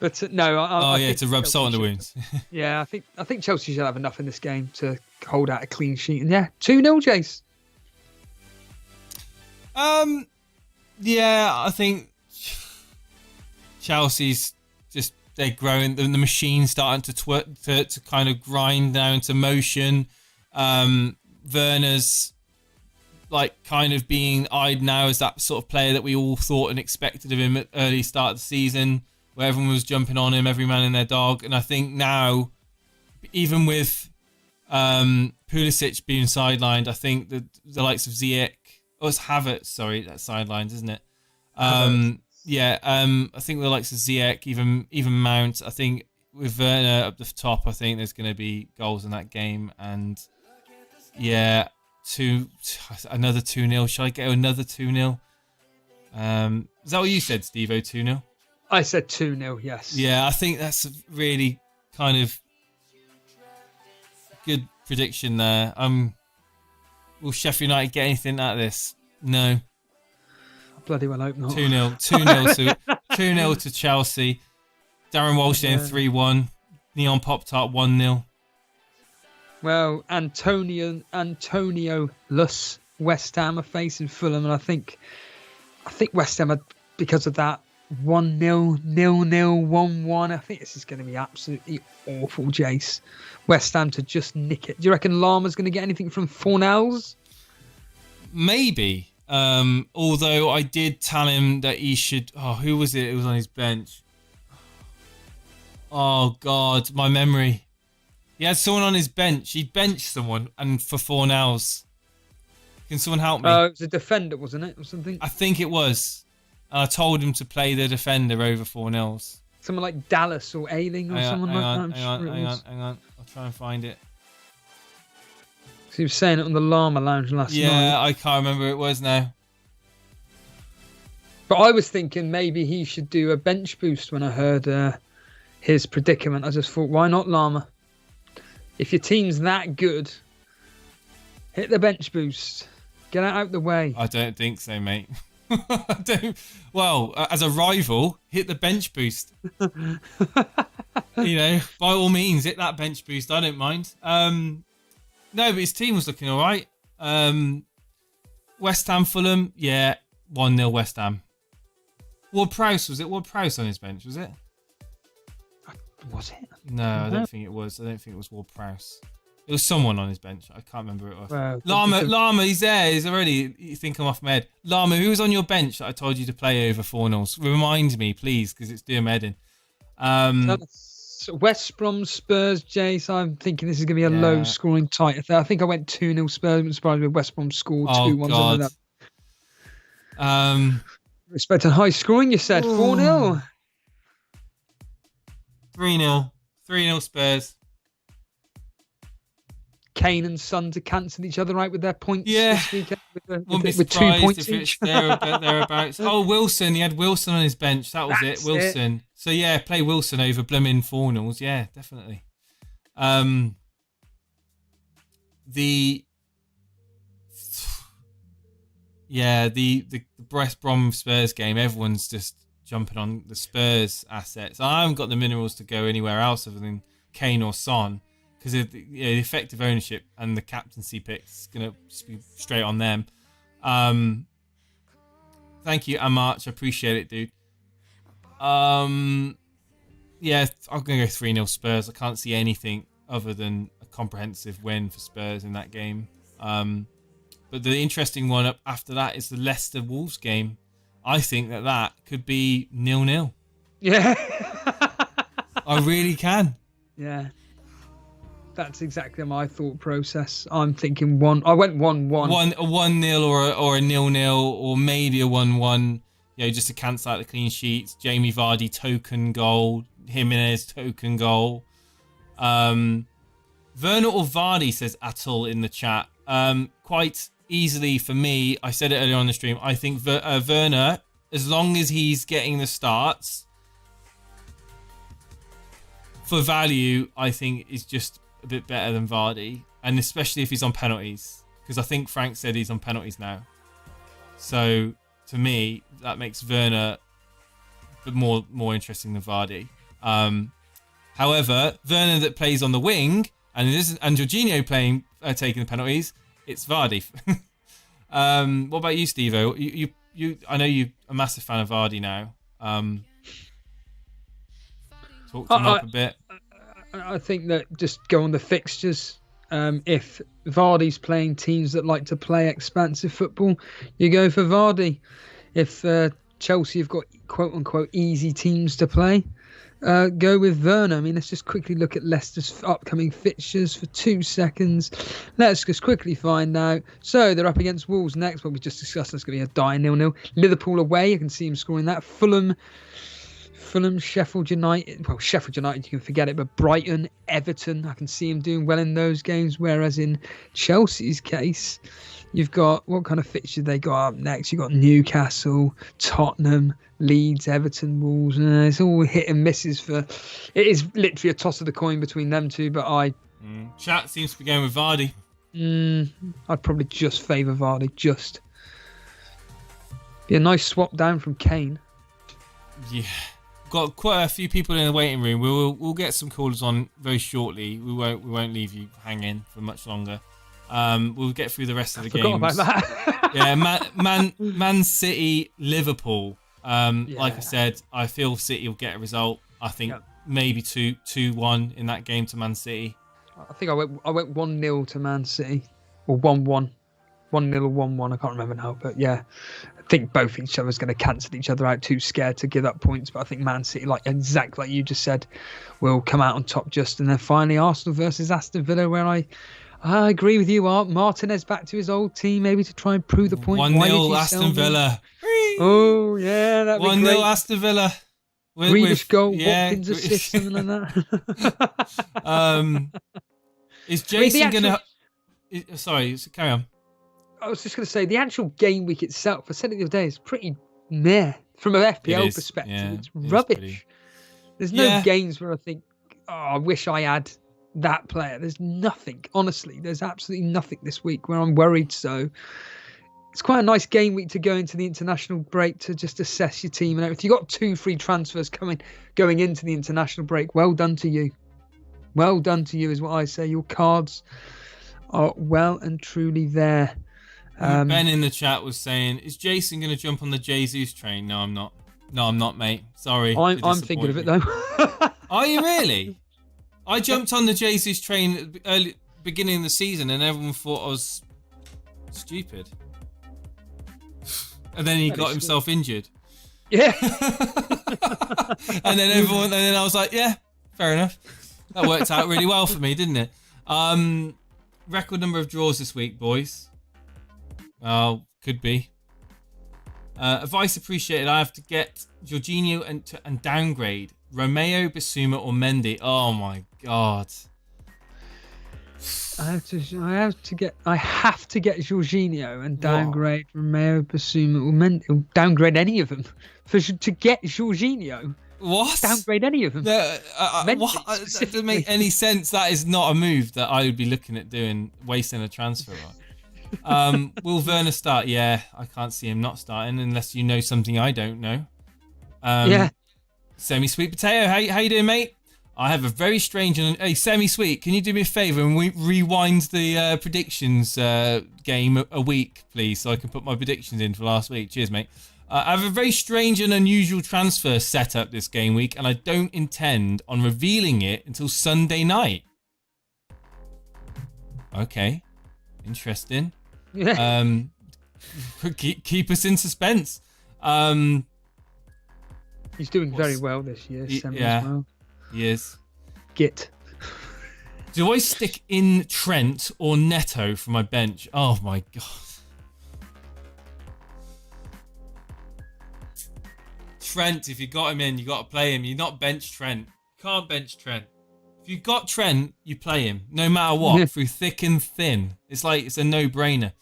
But no, I think to rub salt in the wounds. Yeah, I think Chelsea should have enough in this game to hold out a clean sheet. And 2-0, Jace. Yeah, I think Chelsea's just they're growing. The machine's starting to kind of grind now into motion. Werner's like kind of being eyed now as that sort of player that we all thought and expected of him at early start of the season, where everyone was jumping on him, every man and their dog. And I think now, even with Pulisic being sidelined, I think the likes of Ziyech, it's Havertz, sorry, that's sidelined, isn't it? I think the likes of Ziyech, even Mount, I think with Werner up the top, I think there's going to be goals in that game. And yeah, another 2-0. Shall I get another 2-0? Is that what you said, Steve-O, 2-0? I said 2-0, yes. Yeah, I think that's a really kind of good prediction there. Will Sheffield United get anything out of this? No. I bloody well hope not. 2-0 to Chelsea. Darren Walsh in 3-1. Neon Pop-Tart 1-0. Well, Antonio Luss, West Ham are facing Fulham, and I think West Ham are, because of that, 1-0, 0-0, 1-1. I think this is going to be absolutely awful, Jace. West Ham to just nick it. Do you reckon Lama's going to get anything from Fornals? Maybe. Although I did tell him that he should... Oh, who was it? It was on his bench. Oh, God, my memory. He had someone on his bench. He benched someone, and for Fornals. Can someone help me? It was a defender, wasn't it, or something? I think it was. I told him to play the defender over Fornals. Someone like Dallas or Ailing or someone like that. Hang on. I'll try and find it. So he was saying it on the Llama Lounge last night. Yeah, I can't remember who it was now. But I was thinking maybe he should do a bench boost when I heard his predicament. I just thought, why not Llama? If your team's that good, hit the bench boost. Get out the way. I don't think so, mate. I don't. Well, as a rival, hit the bench boost. You know, by all means, hit that bench boost. I don't mind. No, but his team was looking all right. West Ham, Fulham, yeah, 1-0 West Ham. Ward-Prowse, was it Ward-Prowse on his bench, was it? Was it? No, I don't think it was. I don't think it was Ward-Prowse. It was someone on his bench. I can't remember who it was. Well, Llama, he's there. He's already. You think I'm off my head. Llama, who was on your bench that I told you to play over 4-0? Remind me, please, because it's doing my head in. West Brom Spurs, Jay. So I'm thinking this is going to be a low-scoring tight affair. I think I went 2-0 Spurs. I'm surprised with West Brom scored 2-1. Expecting high scoring, you said. 4-0. 3-0. 3-0 Spurs. Kane and Son to cancel each other out with their points this weekend with 2 points each. Thereabouts. Oh, Wilson. He had Wilson on his bench. That was it. Wilson. So, yeah, play Wilson over blooming 4-0s. Yeah, definitely. The West Brom Spurs game, everyone's just jumping on the Spurs assets. I haven't got the minerals to go anywhere else other than Kane or Son. Because the effective ownership and the captaincy picks going to be straight on them. Thank you, Amarch. I appreciate it, dude. Yeah, I'm going to go 3-0 Spurs. I can't see anything other than a comprehensive win for Spurs in that game. But the interesting one up after that is the Leicester Wolves game. I think that could be 0-0. Yeah. I really can. Yeah. That's exactly my thought process. I'm thinking I went 1-1. A 1-0 or a 0-0 or maybe a 1-1. You know, just to cancel out the clean sheets. Jamie Vardy token goal. Jimenez token goal. Werner or Vardy, says Atul in the chat. Quite easily for me, I said it earlier on the stream, I think Werner, as long as he's getting the starts, for value, I think is just a bit better than Vardy, and especially if he's on penalties, because I think Frank said he's on penalties now. So to me, that makes Werner more interesting than Vardy. However, Werner that plays on the wing and Jorginho taking the penalties, it's Vardy. What about you, Steve-O? You I know you're a massive fan of Vardy now. Talk to him up a bit. I think that just go on the fixtures. If Vardy's playing teams that like to play expansive football, you go for Vardy. If Chelsea have got quote-unquote easy teams to play, go with Werner. I mean, let's just quickly look at Leicester's upcoming fixtures for 2 seconds. Let's just quickly find out. So they're up against Wolves next. What we just discussed, that's going to be a dire 0-0. Liverpool away, I can see him scoring that. Fulham, Sheffield United. Well, Sheffield United, you can forget it, but Brighton, Everton, I can see him doing well in those games. Whereas in Chelsea's case, you've got, what kind of fixture they got up next? You've got Newcastle, Tottenham, Leeds, Everton, Wolves. It's all hit and misses it is literally a toss of the coin between them two, but Chat seems to be going with Vardy. I'd probably just favour Vardy, just. Be a nice swap down from Kane. Yeah. Got quite a few people in the waiting room. We'll get some callers on very shortly. We won't leave you hanging for much longer. We'll get through the rest of the games. Forgot about that. Yeah, Man City, Liverpool. Like I said, I feel City will get a result. I think maybe 2-1 in that game to Man City. I think I went 1-0 to Man City, or 1-1. 1-0 or 1-1, I can't remember now, but yeah, I think both each other's going to cancel each other out, too scared to give up points. But I think Man City, exactly like you just said, will come out on top just. And then finally Arsenal versus Aston Villa, where I agree with you, Art. Martinez back to his old team, maybe to try and prove the point. 1-0 Aston Villa. Oh yeah, that'd be 1-0 Aston Villa. Grealish goal, Watkins assist, something like that. Is Jason gonna? Sorry, carry on. I was just going to say the actual game week itself. I said it the other day. Is pretty meh from an FPL perspective. Yeah, it's rubbish. There's no games where I think, oh, I wish I had that player. There's nothing. Honestly, there's absolutely nothing this week where I'm worried. So it's quite a nice game week to go into the international break to just assess your team and everything. You got 2 free transfers going into the international break. Well done to you. Well done to you is what I say. Your cards are well and truly there. Ben in the chat was saying, "Is Jason going to jump on the Jesus train?" No, I'm not. No, I'm not, mate. Sorry. I'm thinking of it though. Are you really? I jumped on the Jesus train at the beginning of the season, and everyone thought I was stupid. And then he got himself injured. Yeah. And then I was like, yeah, fair enough. That worked out really well for me, didn't it? Record number of draws this week, boys. Oh, could be. Advice appreciated. I have to get Jorginho and downgrade Romeo, Bissouma, or Mendy. Oh my god. I have to get Jorginho and downgrade Romeo, Bissouma, or Mendy. Downgrade any of them to get Jorginho. What? Downgrade any of them? What? That doesn't make any sense. That is not a move that I would be looking at doing, wasting a transfer on. Will Werner start? Yeah, I can't see him not starting unless you know something I don't know. Semi-sweet potato, how you doing, mate? I have a very strange and hey, semi-sweet. Can you do me a favour and rewind the predictions game a week, please, so I can put my predictions in for last week? Cheers, mate. I have a very strange and unusual transfer set up this game week, and I don't intend on revealing it until Sunday night. Okay, interesting. Yeah. Keep us in suspense. He's doing very well this year. Yeah, as well. He is. Git. Do I stick in Trent or Neto for my bench? Oh my god. Trent, if you got him in, you got to play him. You're not bench Trent. You can't bench Trent. If you got Trent, you play him, no matter what, through thick and thin. It's a no-brainer.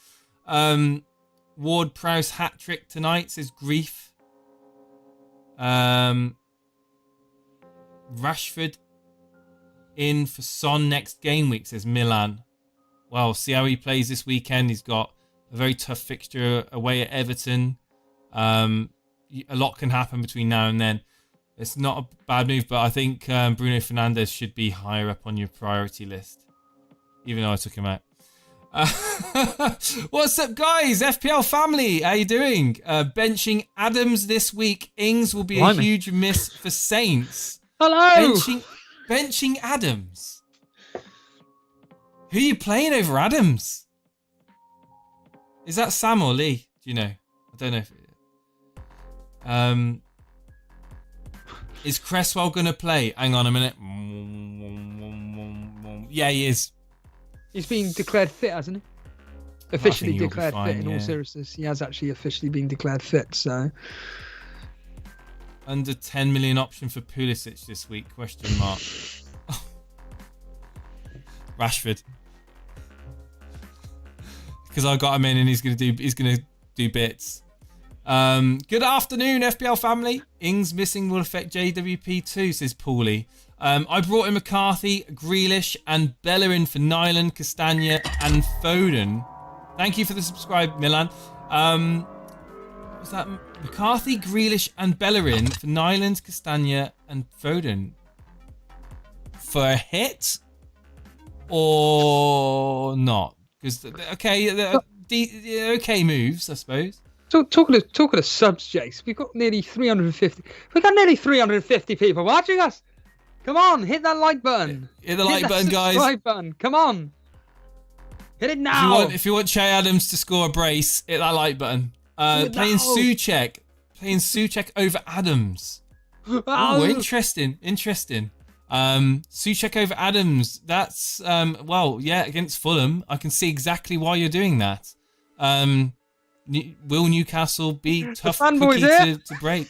Ward-Prowse hat-trick tonight, says Grief. Rashford in for Son next game week, says Milan. Well, see how he plays this weekend. He's got a very tough fixture away at Everton. A lot can happen between now and then. It's not a bad move, but I think Bruno Fernandes should be higher up on your priority list, even though I took him out. What's up, guys? FPL family, how you doing? Benching Adams this week. Ings will be a huge miss for Saints. Hello. Benching Adams. Who are you playing over Adams? Is that Sam or Lee? Do you know? I don't know. Is Cresswell going to play? Hang on a minute. Yeah, he is. He's been declared fit, hasn't he? Officially declared fit in all seriousness. He has actually officially been declared fit, so. Under 10 million option for Pulisic this week, question mark. Rashford. Because I got him in and he's gonna do bits. Good afternoon, FPL family. Ings missing will affect JWP too, says Paulie. I brought in McCarthy, Grealish, and Bellerin for Nyland, Castagna, and Foden. Thank you for the subscribe, Milan. Was that McCarthy, Grealish, and Bellerin for Nyland, Castagna, and Foden? For a hit or not? Because okay moves, I suppose. Talking of subs, Jace, we've got nearly 350. We've got nearly 350 people watching us. Come on, hit that like button. Hit the like button, guys. Subscribe button. Come on. Hit it now. If you want Che Adams to score a brace, hit that like button. Playing Souček. Playing Souček over Adams. Oh, interesting. Souček over Adams. That's, against Fulham. I can see exactly why you're doing that. Will Newcastle be tough cookie to break?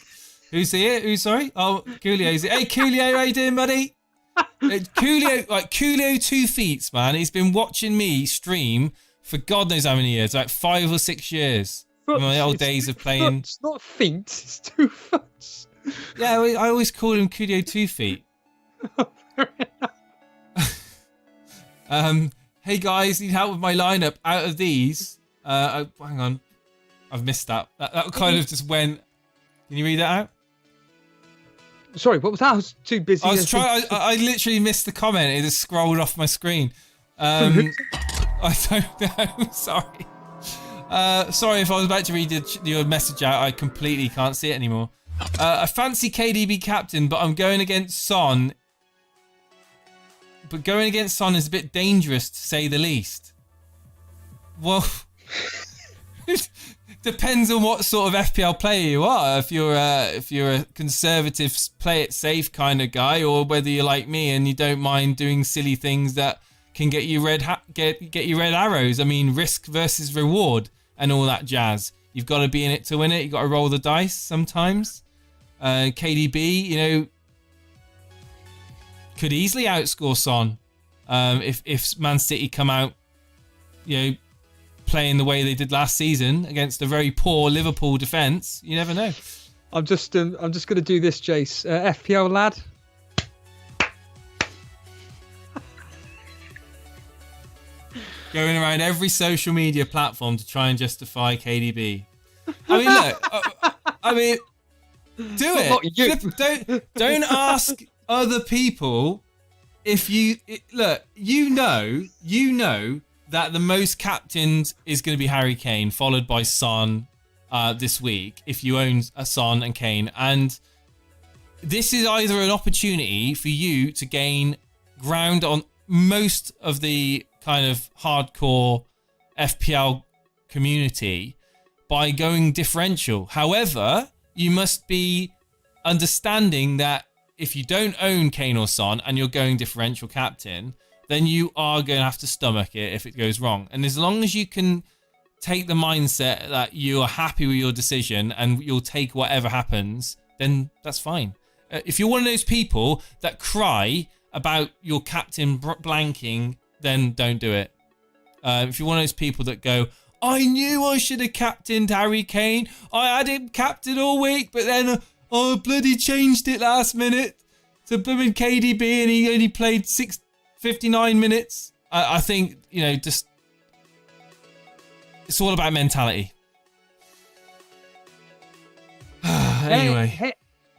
Who's here? Who's sorry? Oh, Coolio's here. Hey, Coolio, how you doing, buddy? Coolio 2 feet, man. He's been watching me stream for God knows how many years, like 5 or 6 years. Foot, my old days of playing. It's not feet, it's 2 foot. Yeah, I always call him Coolio 2 feet. Hey guys, need help with my lineup. Out of these, hang on, I've missed that. That kind of just went. Can you read that out? Sorry, what was that? I was too busy. I literally missed the comment. It just scrolled off my screen. I don't know. Sorry. Sorry if I was about to read your message out. I completely can't see it anymore. I fancy KDB captain, but I'm going against Son. But going against Son is a bit dangerous, to say the least. Well, depends on what sort of FPL player you are. If you're a conservative, play it safe kind of guy, or whether you're like me and you don't mind doing silly things that can get you red arrows. I mean, risk versus reward and all that jazz. You've got to be in it to win it. You've got to roll the dice sometimes. KDB, you know, could easily outscore Son if Man City come out, you know, playing the way they did last season against a very poor Liverpool defence. You never know. I'm just going to do this, Jace. FPL lad. Going around every social media platform to try and justify KDB. I mean, look. Do it. Don't ask other people if you look. You know that the most captained is going to be Harry Kane, followed by Son this week. If you own a Son and Kane, and this is either an opportunity for you to gain ground on most of the kind of hardcore FPL community by going differential. However, you must be understanding that if you don't own Kane or Son and you're going differential captain, then you are going to have to stomach it if it goes wrong. And as long as you can take the mindset that you are happy with your decision and you'll take whatever happens, then that's fine. If you're one of those people that cry about your captain blanking, then don't do it. If you're one of those people that go, I knew I should have captained Harry Kane. I had him captain all week, but then I bloody changed it last minute to blooming KDB and he only played 59 minutes. I think, you know, just it's all about mentality. Anyway. Hey.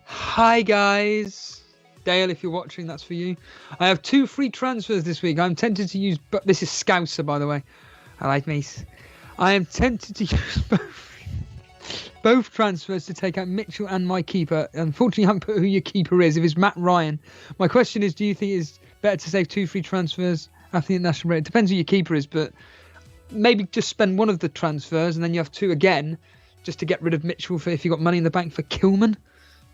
Hi, guys. Dale, if you're watching, that's for you. I have 2 free transfers this week. I'm tempted to use... But this is Scouser, by the way. I like Mace. I am tempted to use both transfers to take out Mitchell and my keeper. Unfortunately, I haven't put who your keeper is. If it's Matt Ryan. My question is, do you think it's better to save 2 free transfers after the international break? It depends who your keeper is, but maybe just spend one of the transfers and then you have 2 again just to get rid of Mitchell for if you got money in the bank for Kilman.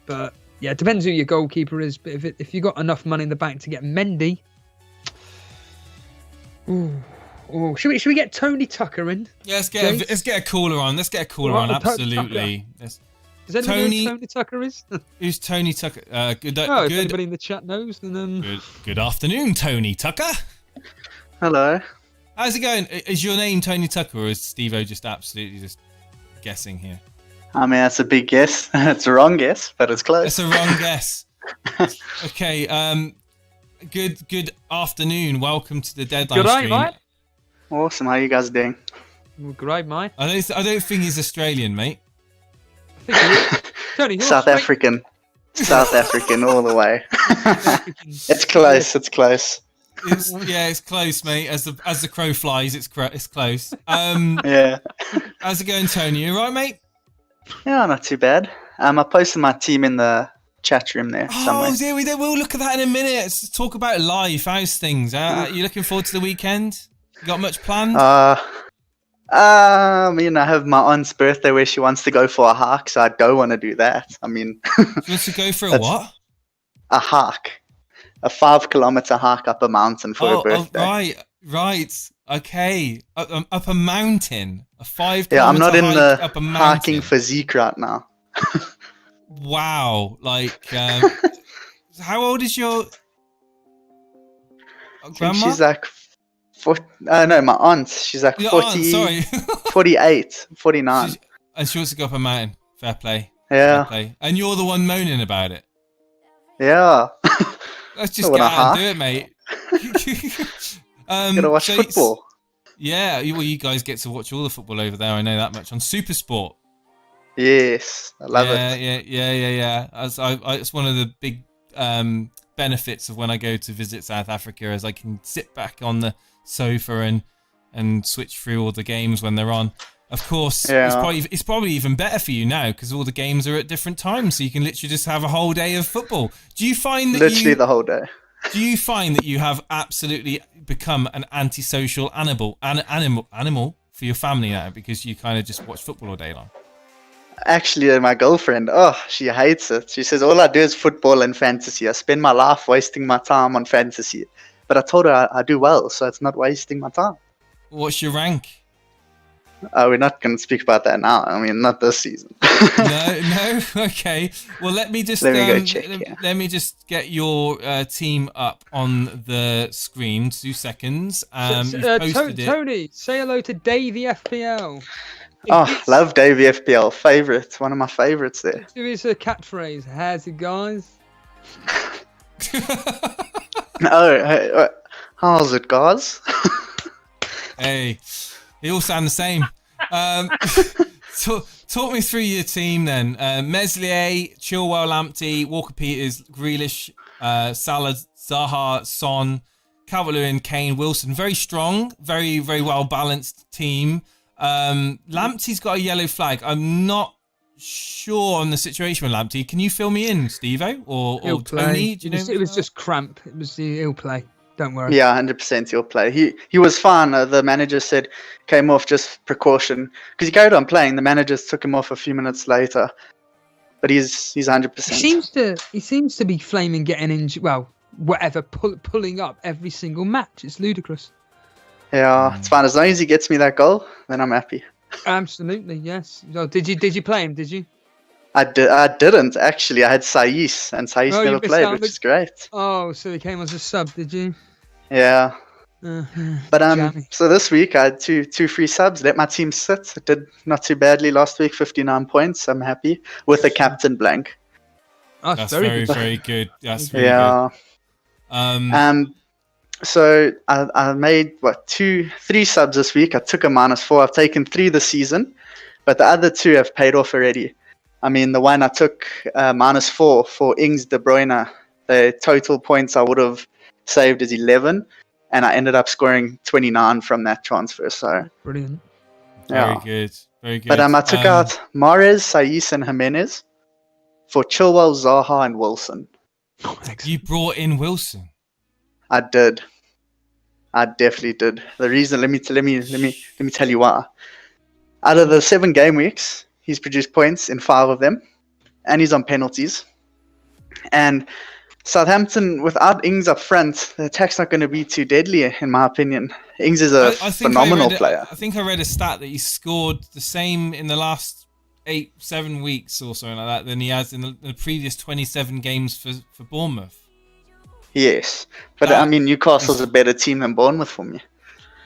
But yeah, it depends who your goalkeeper is. But if you got enough money in the bank to get Mendy, should we get Tony Tucker in? Yeah, let's get a caller on. Let's get a caller on. Absolutely. Does anyone know who Tony Tucker is? Who's Tony Tucker? If anybody in the chat knows, then Good afternoon, Tony Tucker. Hello. How's it going? Is your name Tony Tucker, or is Steve-O just absolutely just guessing here? I mean, that's a big guess. It's a wrong guess, but it's close. It's a wrong guess. Okay. Good afternoon. Welcome to the deadline stream. Mate. Awesome. How you guys doing? Great, mate. I don't think he's Australian, mate. I think Tony, South African. South African all the way. It's close. It's close. It's close, mate. As the crow flies, it's close. Yeah. How's it going, Tony? You all right, mate? Yeah, not too bad. I posted my team in the chat room there somewhere. Oh, yeah, we'll look at that in a minute. Let's talk about life. How's things? You looking forward to the weekend? You got much planned? I have my aunt's birthday where she wants to go for a hike, so I don't want to do that. I mean, she wants to go for a what? A hike. A 5-kilometer hike up a mountain for her birthday. Right. Okay. Up a mountain. A 5-kilometer I'm not in the up a hiking physique right now. Wow. Like, how old is your grandma? She's like, no, my aunt. She's like Your 40, aunt, sorry. 48, 49. And she wants to go up a mountain. Fair play. Yeah. Fair play. And you're the one moaning about it. Yeah. Let's just get out and do it, mate. Gotta watch football. Yeah, well, you guys get to watch all the football over there. I know that much on Super Sport. Yes, I love it. Yeah. It's one of the big benefits of when I go to visit South Africa, is I can sit back on the sofa and switch through all the games when they're on. Of course, it's probably even better for you now because all the games are at different times, so you can literally just have a whole day of football. Do you find that the whole day? Do you find that you have absolutely become an antisocial animal for your family now because you kind of just watch football all day long? Actually, my girlfriend, she hates it. She says all I do is football and fantasy. I spend my life wasting my time on fantasy. But I told her I do well, so it's not wasting my time. What's your rank? We're not going to speak about that now. I mean, not this season. No. Okay. Well, let me just let me just get your team up on the screen. 2 seconds. Tony, say hello to Davey FPL. Love Davey FPL. Favorite. One of my favorites there. Do his catchphrase. How's it, guys? How's it, guys? Hey, they all sound the same. Talk me through your team then. Meslier, Chilwell, Lamptey, Walker-Peters, Grealish, Salah, Zaha, Son, Calvert-Lewin, Kane, Wilson. Very strong, very, very well-balanced team. Lamptey's got a yellow flag. I'm not sure on the situation with Lamptey. Can you fill me in, Steve-O? Or Tony? Do you know? It was just cramp. It was the ill play. Don't worry. Yeah, 100% he'll play. He was fine. The manager said came off just precaution because he carried on playing. The managers took him off a few minutes later, but he's 100%. He seems to be flaming getting injured. Well, whatever, pulling up every single match. It's ludicrous. Yeah, it's fine as long as he gets me that goal. Then I'm happy. Absolutely, yes. Oh, did you play him? Did you? I didn't actually. I had Saiz, and Saiz never played, which is great. Oh, so he came as a sub, did you? Yeah. But so this week I had two free subs. Let my team sit. It did not too badly last week. 59 points. I'm happy with a captain blank. Oh, that's very good. That's very good. So I made 3 subs this week. I took a -4. I've taken 3 this season, but the other 2 have paid off already. I mean, the one I took -4 for Ings De Bruyne, the total points I would have saved is 11, and I ended up scoring 29 from that transfer. So brilliant. Yeah. Very good. But I took out Mahrez, Saiz, and Jimenez for Chilwell, Zaha, and Wilson. You brought in Wilson. I did. I definitely did. The reason, let me tell you why. Out of the 7 game weeks, he's produced points in 5 of them, and he's on penalties. And Southampton, without Ings up front, the attack's not going to be too deadly, in my opinion. Ings is a phenomenal player. I think I read a stat that he scored the same in the last 7 weeks or something like that than he has in the previous 27 games for Bournemouth. Yes, but I mean, Newcastle's a better team than Bournemouth for me.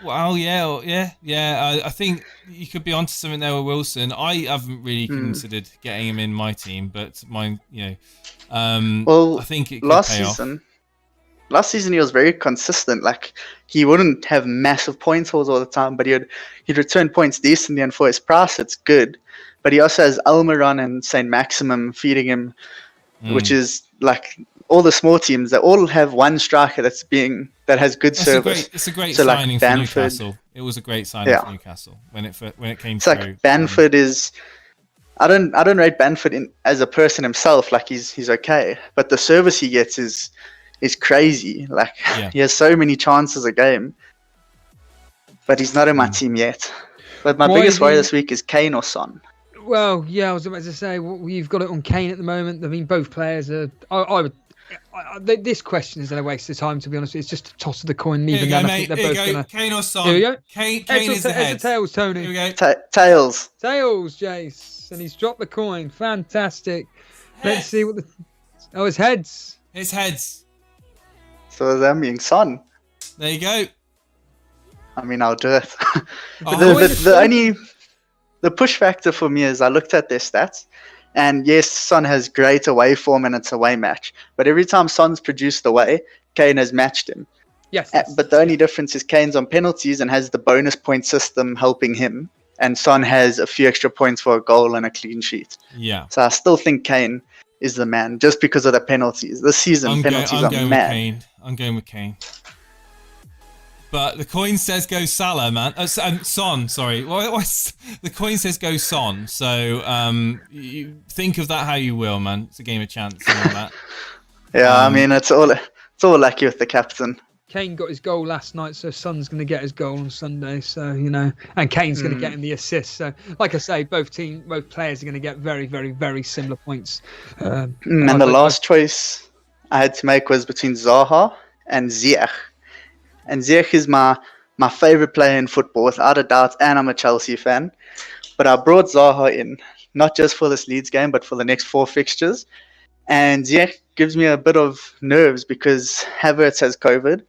Well, yeah. I think you could be onto something there with Wilson. I haven't really considered getting him in my team, but mine, I think it could pay off. Last season he was very consistent. Like, he wouldn't have massive point hauls all the time, but he'd return points decently, and for his price, it's good. But he also has Almiron and Saint Maximum feeding him, which is like all the small teams that all have one striker that has good service. It's a great signing for Newcastle. It was a great signing for Newcastle when it came through. Like Bamford is. I don't rate Bamford as a person himself. Like he's okay, but the service he gets is crazy. Like he has so many chances a game, but he's not in my team yet. But my biggest worry this week is Kane or Son. Well, yeah, I was about to say you've got it on Kane at the moment. I mean, both players are. This question is a waste of time, to be honest. It's just a toss of the coin. Neither them. I think they're both gonna. Kane or Son. Here we go. Kane is the head. Tails, Tony. Here we go. Tails, Jace, and he's dropped the coin. Fantastic. Let's see what the... Oh, it's heads. It's heads. So that means Son. There you go. I mean, I'll do it. The push factor for me is I looked at their stats, and yes, Son has great away form and it's away match. But every time Son's produced away, Kane has matched him. Yes. But the only difference is Kane's on penalties and has the bonus point system helping him, and Son has a few extra points for a goal and a clean sheet. Yeah. So I still think Kane is the man just because of the penalties. This season, penalties are mad. I'm going with Kane. But the coin says go Salah, man. Son, sorry. The coin says go Son. So you think of that how you will, man. It's a game of chance and all that. Yeah, I mean, it's all lucky with the captain. Kane got his goal last night, so Son's going to get his goal on Sunday. So, and Kane's going to get him the assist. So, like I say, both players are going to get very, very, very similar points. And the last choice I had to make was between Zaha and Ziyech. And Ziyech is my favourite player in football, without a doubt, and I'm a Chelsea fan. But I brought Zaha in, not just for this Leeds game, but for the next 4 fixtures. And Ziyech gives me a bit of nerves because Havertz has COVID,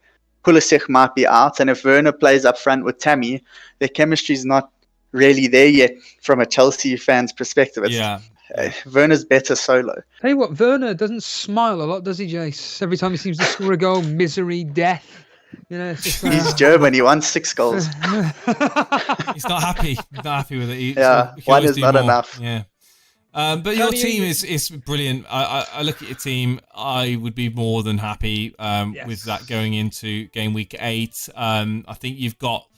Pulisic might be out, and if Werner plays up front with Tammy, their chemistry is not really there yet from a Chelsea fan's perspective. Werner's better solo. Tell you what, Werner doesn't smile a lot, does he, Jace? Every time he seems to score a goal, misery, death. It's just, he's German. He won 6 goals. He's not happy. He's not happy with it. One is not enough. Yeah. But your team is brilliant. I look at your team. I would be more than happy with that going into game week 8. I think you've got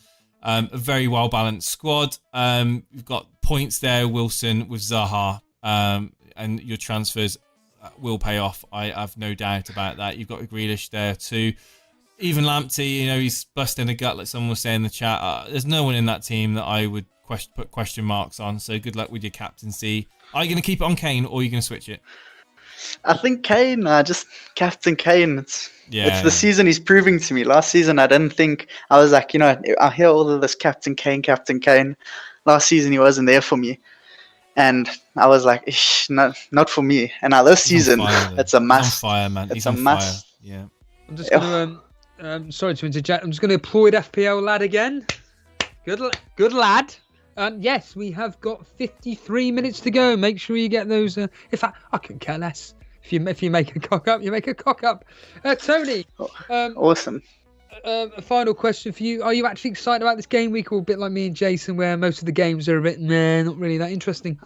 a very well balanced squad. You've got points there, Wilson with Zaha, and your transfers will pay off. I have no doubt about that. You've got a Grealish there too. Even Lamptey, he's busting a gut, like someone was saying in the chat. There's no one in that team that I would put question marks on. So good luck with your captaincy. Are you going to keep it on Kane, or are you going to switch it? I think Kane, just Captain Kane. It's the season he's proving to me. Last season, I didn't think, I was like, I hear all of this Captain Kane. Last season, he wasn't there for me. And I was like, not for me. And now this season, it's a must. He's on fire, man. It's a must. Yeah. I'm just going to... sorry to interject. I'm just going to applaud FPL lad again. Good lad. Yes, we have got 53 minutes to go. Make sure you get those. In fact, I couldn't care less. If you make a cock up, you make a cock up. Tony. Awesome. A final question for you. Are you actually excited about this game week, or a bit like me and Jason, where most of the games are a bit not really that interesting?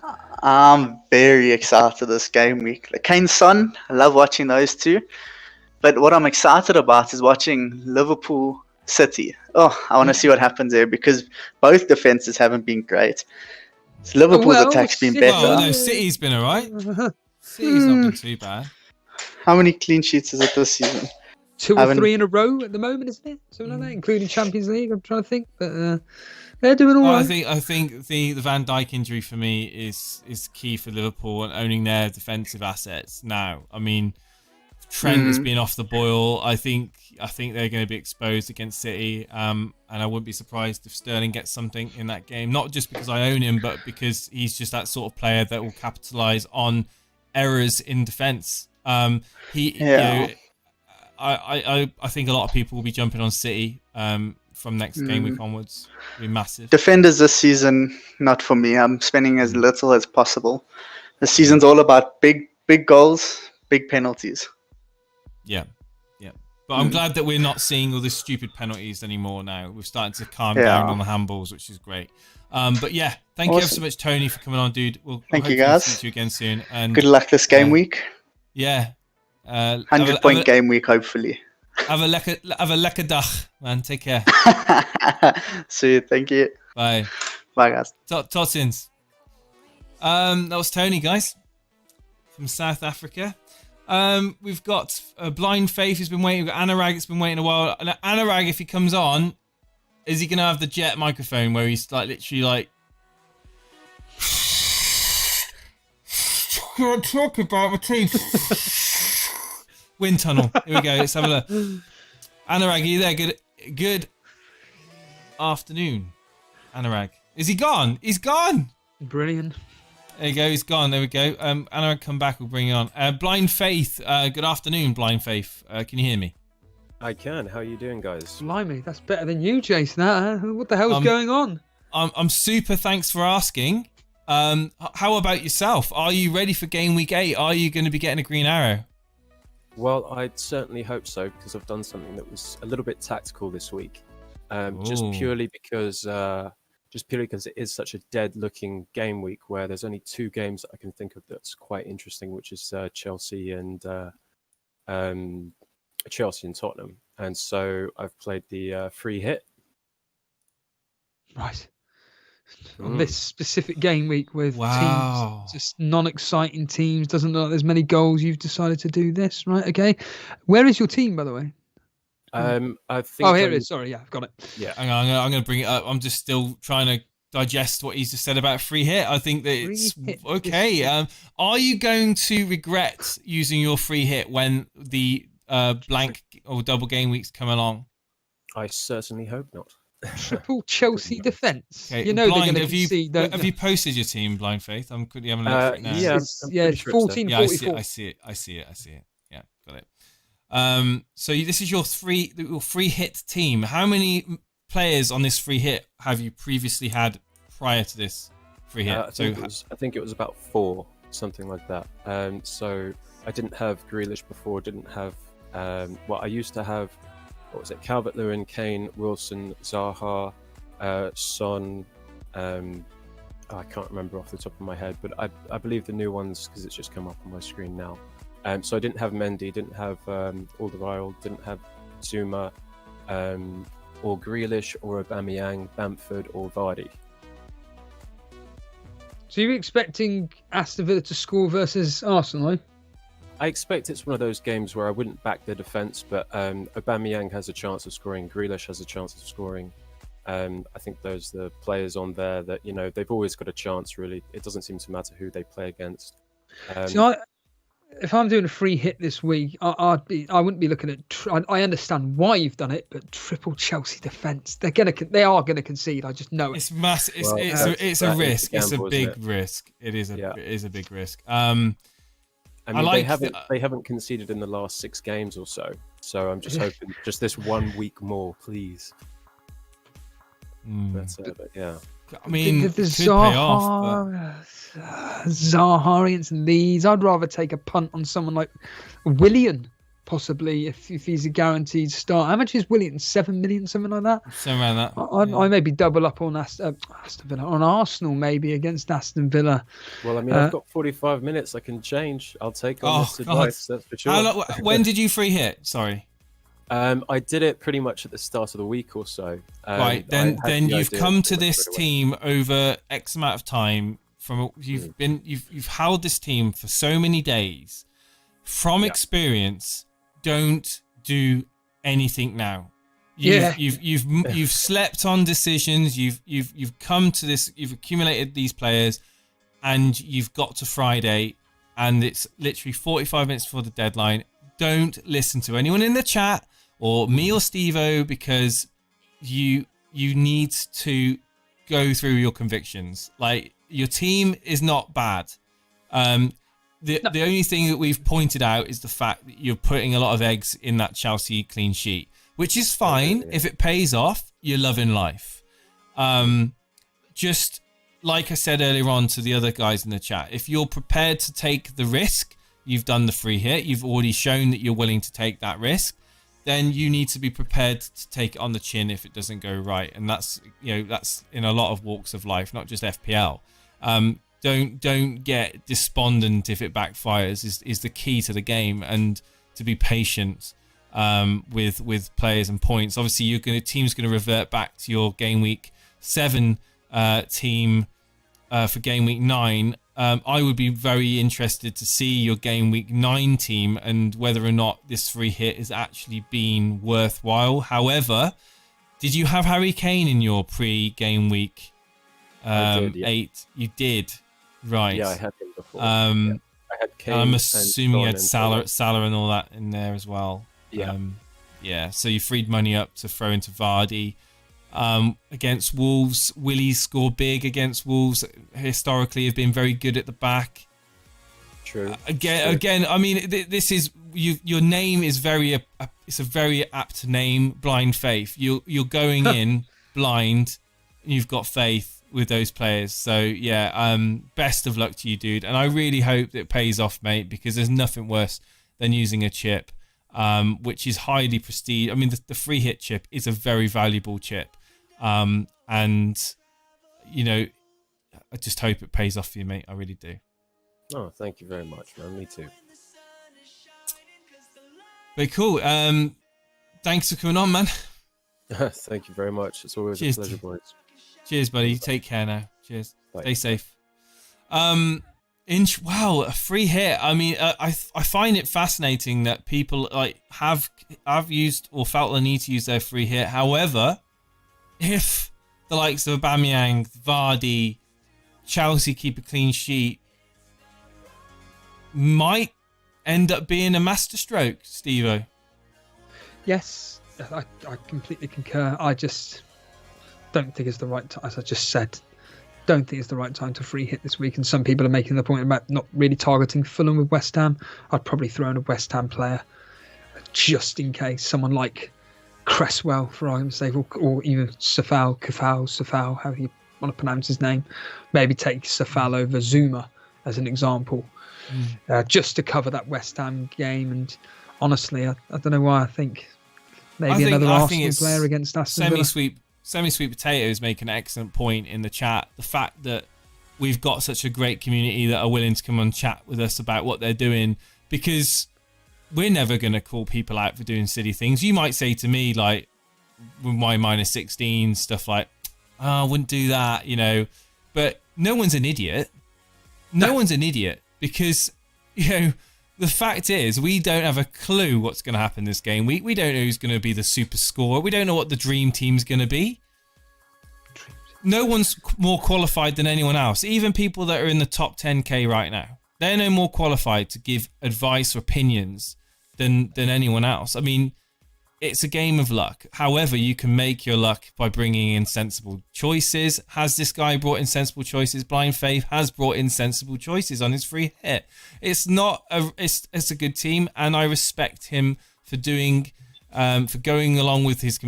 I'm very excited this game week. Kane's Son, I love watching those two. But what I'm excited about is watching Liverpool City. I want to see what happens there because both defenses haven't been great. So Liverpool's attack's been better. Well, no, City's been alright. City's not been too bad. How many clean sheets is it this season? 2 or 3 in a row at the moment, isn't it? Something like that, including Champions League. I'm trying to think, but they're doing all right. I think the Van Dijk injury for me is key for Liverpool and owning their defensive assets now. I mean, Trent has been off the boil. I think they're going to be exposed against City, and I wouldn't be surprised if Sterling gets something in that game. Not just because I own him, but because he's just that sort of player that will capitalise on errors in defence. I think a lot of people will be jumping on City from next game week onwards. It'll be massive. Defenders this season, not for me. I'm spending as little as possible. The season's all about big goals, big penalties. Yeah. But I'm glad that we're not seeing all these stupid penalties anymore now. We're starting to calm down on the handballs, which is great. But yeah, thank you ever so much, Tony, for coming on, dude. Thank you, guys. See you again soon. And good luck this game week. Yeah. 100-point game week, hopefully. Have a lekker dag, man. Take care. See you. Thank you. Bye. Bye, guys. Tot ziens. That was Tony, guys, from South Africa. We've got Blind Faith who's been waiting. We've got Anurag that's been waiting a while. And Anurag, if he comes on, is he going to have the jet microphone where he's literally can't talk about my teeth. Wind tunnel. Here we go. Let's have a look. Anurag, are you there? Good afternoon, Anurag. Is he gone? He's gone. Brilliant. There you go. He's gone. There we go. Anna, come back. We'll bring you on. Blind Faith. Good afternoon, Blind Faith. Can you hear me? I can. How are you doing, guys? Blimey, that's better than you, Jason. Huh? What the hell's going on? I'm super. Thanks for asking. How about yourself? Are you ready for Game Week 8? Are you going to be getting a green arrow? Well, I'd certainly hope so, because I've done something that was a little bit tactical this week. Just purely because it is such a dead-looking game week where there's only 2 games that I can think of that's quite interesting, which is Chelsea and Tottenham. And so I've played the free hit. Right. On this specific game week with teams, just non-exciting teams, doesn't look like there's many goals, you've decided to do this, right? Okay. Where is your team, by the way? I think. Oh, here it is. Sorry, yeah, I've got it. Yeah, hang on, I'm going to bring it up. I'm just still trying to digest what he's just said about free hit. I think that it's okay. Are you going to regret using your free hit when the blank or double game weeks come along? I certainly hope not. Triple Chelsea defence. Okay. You know Blind, they're going to concede. Have you posted your team, Blind Faith? I'm quickly having a look for it now. Yeah, it's 14-44. Yeah, I see it. Yeah, got it. So this is your free hit team. How many players on this free hit have you previously had prior to this free hit? I think it was about 4, something like that. So I didn't have Grealish before. Didn't have. I used to have. What was it? Calvert-Lewin, Kane, Wilson, Zaha, Son. I can't remember off the top of my head, but I believe the new ones, because it's just come up on my screen now. So I didn't have Mendy, didn't have Alderweireld, didn't have Zuma, or Grealish, or Aubameyang, Bamford, or Vardy. So you're expecting Aston Villa to score versus Arsenal, eh? I expect it's one of those games where I wouldn't back the defence, but Aubameyang has a chance of scoring, Grealish has a chance of scoring. I think those are the players on there that, they've always got a chance, really. It doesn't seem to matter who they play against. If I'm doing a free hit this week, I wouldn't be looking at. I understand why you've done it, but triple Chelsea defence, they are gonna concede. I just know it. It's massive. It's a risk. It's a big risk. It is a big risk. They haven't conceded in the last 6 games or so. So I'm just hoping just this 1 week more, please. But yeah. I mean, the Zaha against Leeds. I'd rather take a punt on someone like Willian, possibly, if he's a guaranteed start. How much is Willian? 7 million, something like that? Something like that. I maybe double up on Aston Villa, on Arsenal maybe against Aston Villa. Well, I mean, I've got 45 minutes. I can change. I'll take on this advice, that's for sure. When did you free hit? Sorry. I did it pretty much at the start of the week or so. Right, then you've come to this team over X amount of time. You've held this team for so many days. From experience, don't do anything now. You've slept on decisions. You've come to this. You've accumulated these players, and you've got to Friday, and it's literally 45 minutes before the deadline. Don't listen to anyone in the chat or me or Steve-O, because you need to go through your convictions. Like, your team is not bad. The only thing that we've pointed out is the fact that you're putting a lot of eggs in that Chelsea clean sheet, which is fine. If it pays off, you're loving life. Just like I said earlier on to the other guys in the chat, if you're prepared to take the risk, you've done the free hit, you've already shown that you're willing to take that risk, then you need to be prepared to take it on the chin if it doesn't go right. And that's in a lot of walks of life, not just FPL. Don't get despondent if it backfires is the key to the game, and to be patient with players and points. Obviously, team's going to revert back to your game week 7 team for game week 9. I would be very interested to see your game week 9 team and whether or not this free hit has actually been worthwhile. However, did you have Harry Kane in your pre-game week 8? You did, right? Yeah, I had him before. I had Kane. I'm assuming you had Salah and all that in there as well. Yeah. So you freed money up to throw into Vardy. against Wolves. Willies score big against Wolves. Historically, have been very good at the back. True. Again. I mean, this is your name is it's a very apt name. Blind faith. You're going in blind. And you've got faith with those players. So yeah, best of luck to you, dude. And I really hope that it pays off, mate, because there's nothing worse than using a chip, which is highly prestige. I mean, the free hit chip is a very valuable chip, and you know, I just hope it pays off for you, mate. I really do. Oh, thank you very much, man. Me too. Very cool. Thanks for coming on, man. Thank you very much. It's always a pleasure, boys. Cheers, buddy. Take care now. Cheers. Bye. Stay safe. Wow, a free hit. I mean, I find it fascinating that people like have used or felt the need to use their free hit. However, if the likes of Aubameyang, Vardy, Chelsea keep a clean sheet, might end up being a masterstroke, Steve-O. Yes, I completely concur. I just don't think it's the right time, as I just said. Don't think it's the right time to free hit this week. And some people are making the point about not really targeting Fulham with West Ham. I'd probably throw in a West Ham player just in case. Someone like Cresswell, for argument's sake, or even Safal, however you want to pronounce his name. Maybe take Safal over Zuma as an example, just to cover that West Ham game. And honestly, I don't know why I think another Arsenal player against Aston Villa. Semi-Sweet Potatoes make an excellent point in the chat. The fact that we've got such a great community that are willing to come and chat with us about what they're doing, because we're never going to call people out for doing silly things. You might say to me, like, with my -16, stuff like, oh, I wouldn't do that, you know. But no one's an idiot. No one's an idiot, because, you know, the fact is, we don't have a clue what's going to happen this game. We don't know who's going to be the super scorer. We don't know what the dream team's going to be. No one's more qualified than anyone else. Even people that are in the top 10k right now, they're no more qualified to give advice or opinions than anyone else. I mean, it's a game of luck. However, you can make your luck by bringing in sensible choices. Has this guy brought in sensible choices? Blind Faith has brought in sensible choices on his free hit. It's a good team, and I respect him for doing, for going along with his,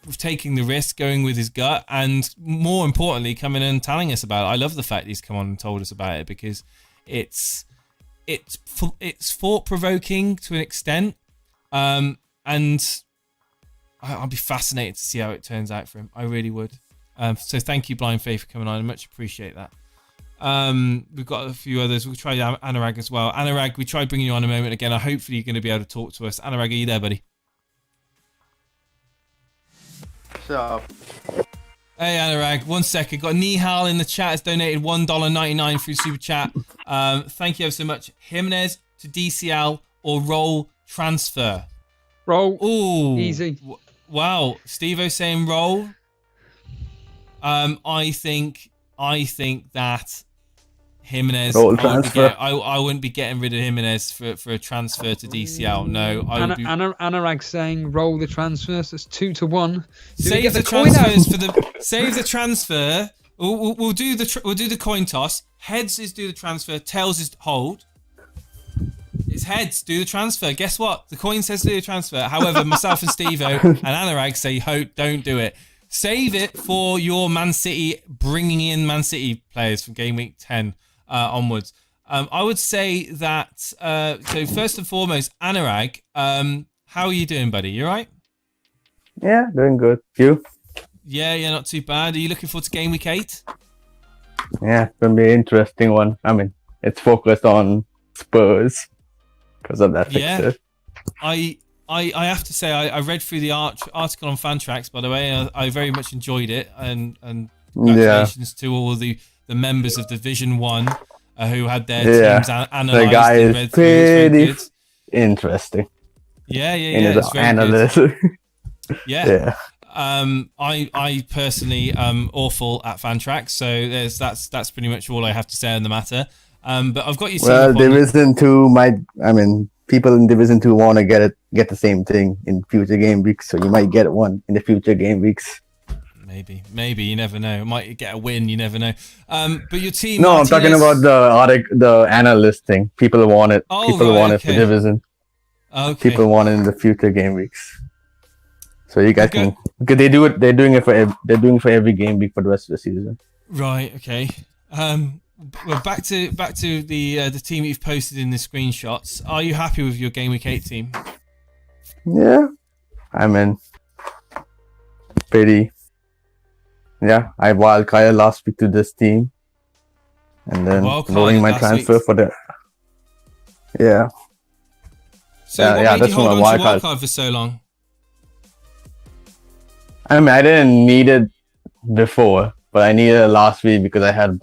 with taking the risk, going with his gut, and more importantly, coming in and telling us about it. I love the fact he's come on and told us about it, because it's thought-provoking to an extent. And I'll be fascinated to see how it turns out for him. I really would. So thank you, Blind Faith, for coming on. I much appreciate that. We've got a few others. We'll try Anurag as well. Anurag, we tried bringing you on a moment again. Hopefully you're going to be able to talk to us. Anurag, are you there, buddy? So. Hey, Anurag. 1 second. Got Nihal in the chat. Has donated $1.99 through Super Chat. Thank you ever so much. Jimenez to DCL or roll transfer. Roll. Ooh. Easy. Wow. Steve-O saying roll. I think that Jimenez. Roll transfer. I wouldn't be getting rid of Jimenez for a transfer to DCL. No. Anurag saying roll the transfers. That's 2-1. Save the transfers save the transfer. We'll do the coin toss. Heads is do the transfer. Tails is hold. It's heads, do the transfer. Guess what? The coin says do the transfer. However, myself and Steve-O and Anurag say, don't do it. Save it for your Man City, bringing in Man City players from Game Week 10 onwards. I would say that, so first and foremost, Anurag, how are you doing, buddy? You all right? Yeah, doing good. You? Yeah, not too bad. Are you looking forward to Game Week 8? Yeah, it's going to be an interesting one. I mean, it's focused on Spurs because of that fixture. Yeah, I have to say, I read through the article on Fantrax, by the way. I very much enjoyed it, and congratulations to all the members of Division 1 who had their teams analysed. The guy is pretty interesting. Yeah. It's very good. Yeah. I personally am awful at Fantrax, so that's pretty much all I have to say on the matter. But I've got you. Well, Division 2 people in Division 2 want to get the same thing in future game weeks, so you might get one in the future game weeks. Maybe you never know. Might get a win. You never know. But your team. No, Martinez... I'm talking about the analyst thing. People want it. Oh, people want it for Division. Okay. People want it in the future game weeks. So you guys can, because they do it. They're doing it for every game week for the rest of the season. Right. Okay. Well, back to the team you've posted in the screenshots. Are you happy with your Gameweek 8 team? Yeah, I mean, pretty. Yeah, I wildcarded last week to this team, and then rolling my transfer for the. Yeah. So what made you hold on to wildcard for so long? I mean, I didn't need it before, but I needed it last week because I had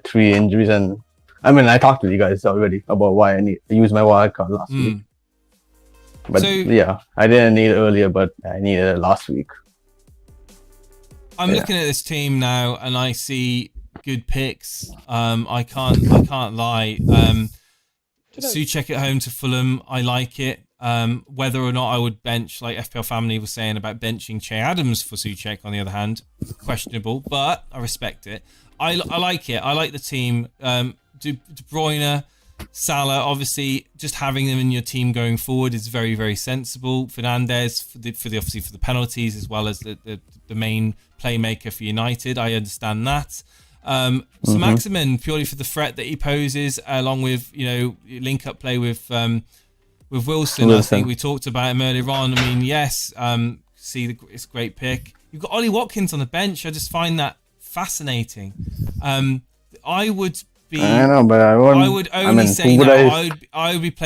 3 injuries, and I mean, I talked to you guys already about why I used my wildcard last week. But yeah, I didn't need it earlier, but I needed it last week. I'm looking at this team now, and I see good picks. I can't lie. Souček at home to Fulham, I like it. Whether or not I would bench, like FPL Family was saying about benching Che Adams for Souček, on the other hand, questionable, but I respect it. I like it. I like the team. De Bruyne, Salah, obviously, just having them in your team going forward is very, very sensible. Fernandes for the penalties, as well as the main playmaker for United. I understand that. So Maximin, purely for the threat that he poses, along with link up play with Wilson. I think we talked about him earlier on. I mean, yes, it's a great pick. You've got Ollie Watkins on the bench. I just find that fascinating. I would be. I know, but I would only say now. I would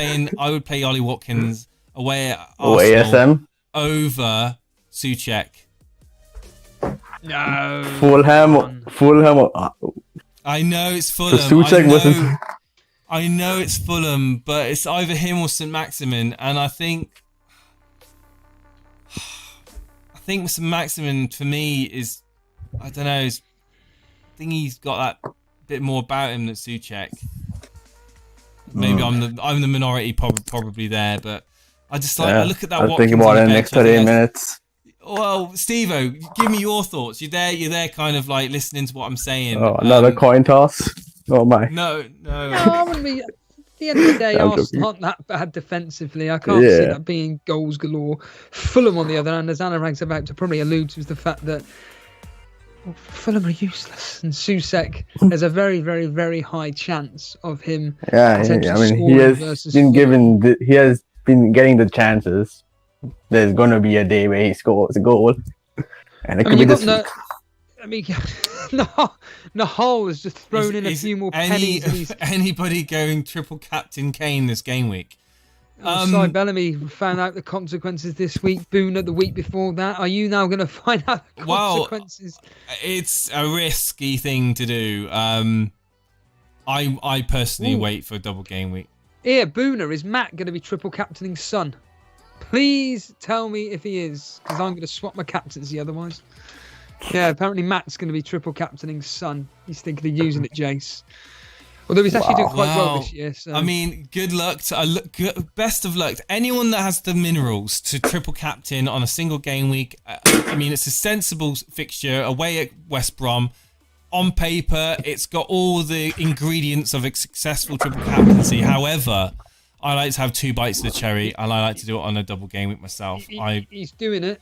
play Ollie Watkins away at Arsenal over Souček. No. Fulham. I know it's Fulham. I know it's Fulham, but it's either him or St. Maximin, and I think St. Maximin for me is, I don't know, I think he's got that bit more about him than Souček. Maybe I'm the minority probably there, but I just I look at that. I'll think about it in the next 30 minutes. Well, Steve-O, give me your thoughts. You're there kind of like listening to what I'm saying. Oh, another coin toss? Oh my. No. I wouldn't be. At the end of the day, Arsenal aren't that bad defensively. I can't see that being goals galore. Fulham, on the other hand, as Anurag's about to probably allude to, is the fact that Fulham are useless, and Souček, there's a very, very, very high chance of him. Yeah, I mean, he has been getting the chances. There's going to be a day where he scores a goal. And it could be this week. Nahal has just thrown in a few more pennies. Anybody going triple captain Kane this game week? Cy Bellamy found out the consequences this week. Boona the week before that. Are you now going to find out the consequences? Well, it's a risky thing to do. I personally wait for a double game week. Here, Boona, is Matt going to be triple captaining Son? Please tell me if he is, because I'm going to swap my captaincy otherwise. Yeah, apparently Matt's going to be triple captaining Son. He's thinking of using it, Jace. Although he's actually doing quite well this year. So. I mean, good luck. Best of luck to anyone that has the minerals to triple captain on a single game week. I mean, it's a sensible fixture away at West Brom. On paper, it's got all the ingredients of a successful triple captaincy. However, I like to have 2 bites of the cherry, and I like to do it on a double game week myself. He's doing it.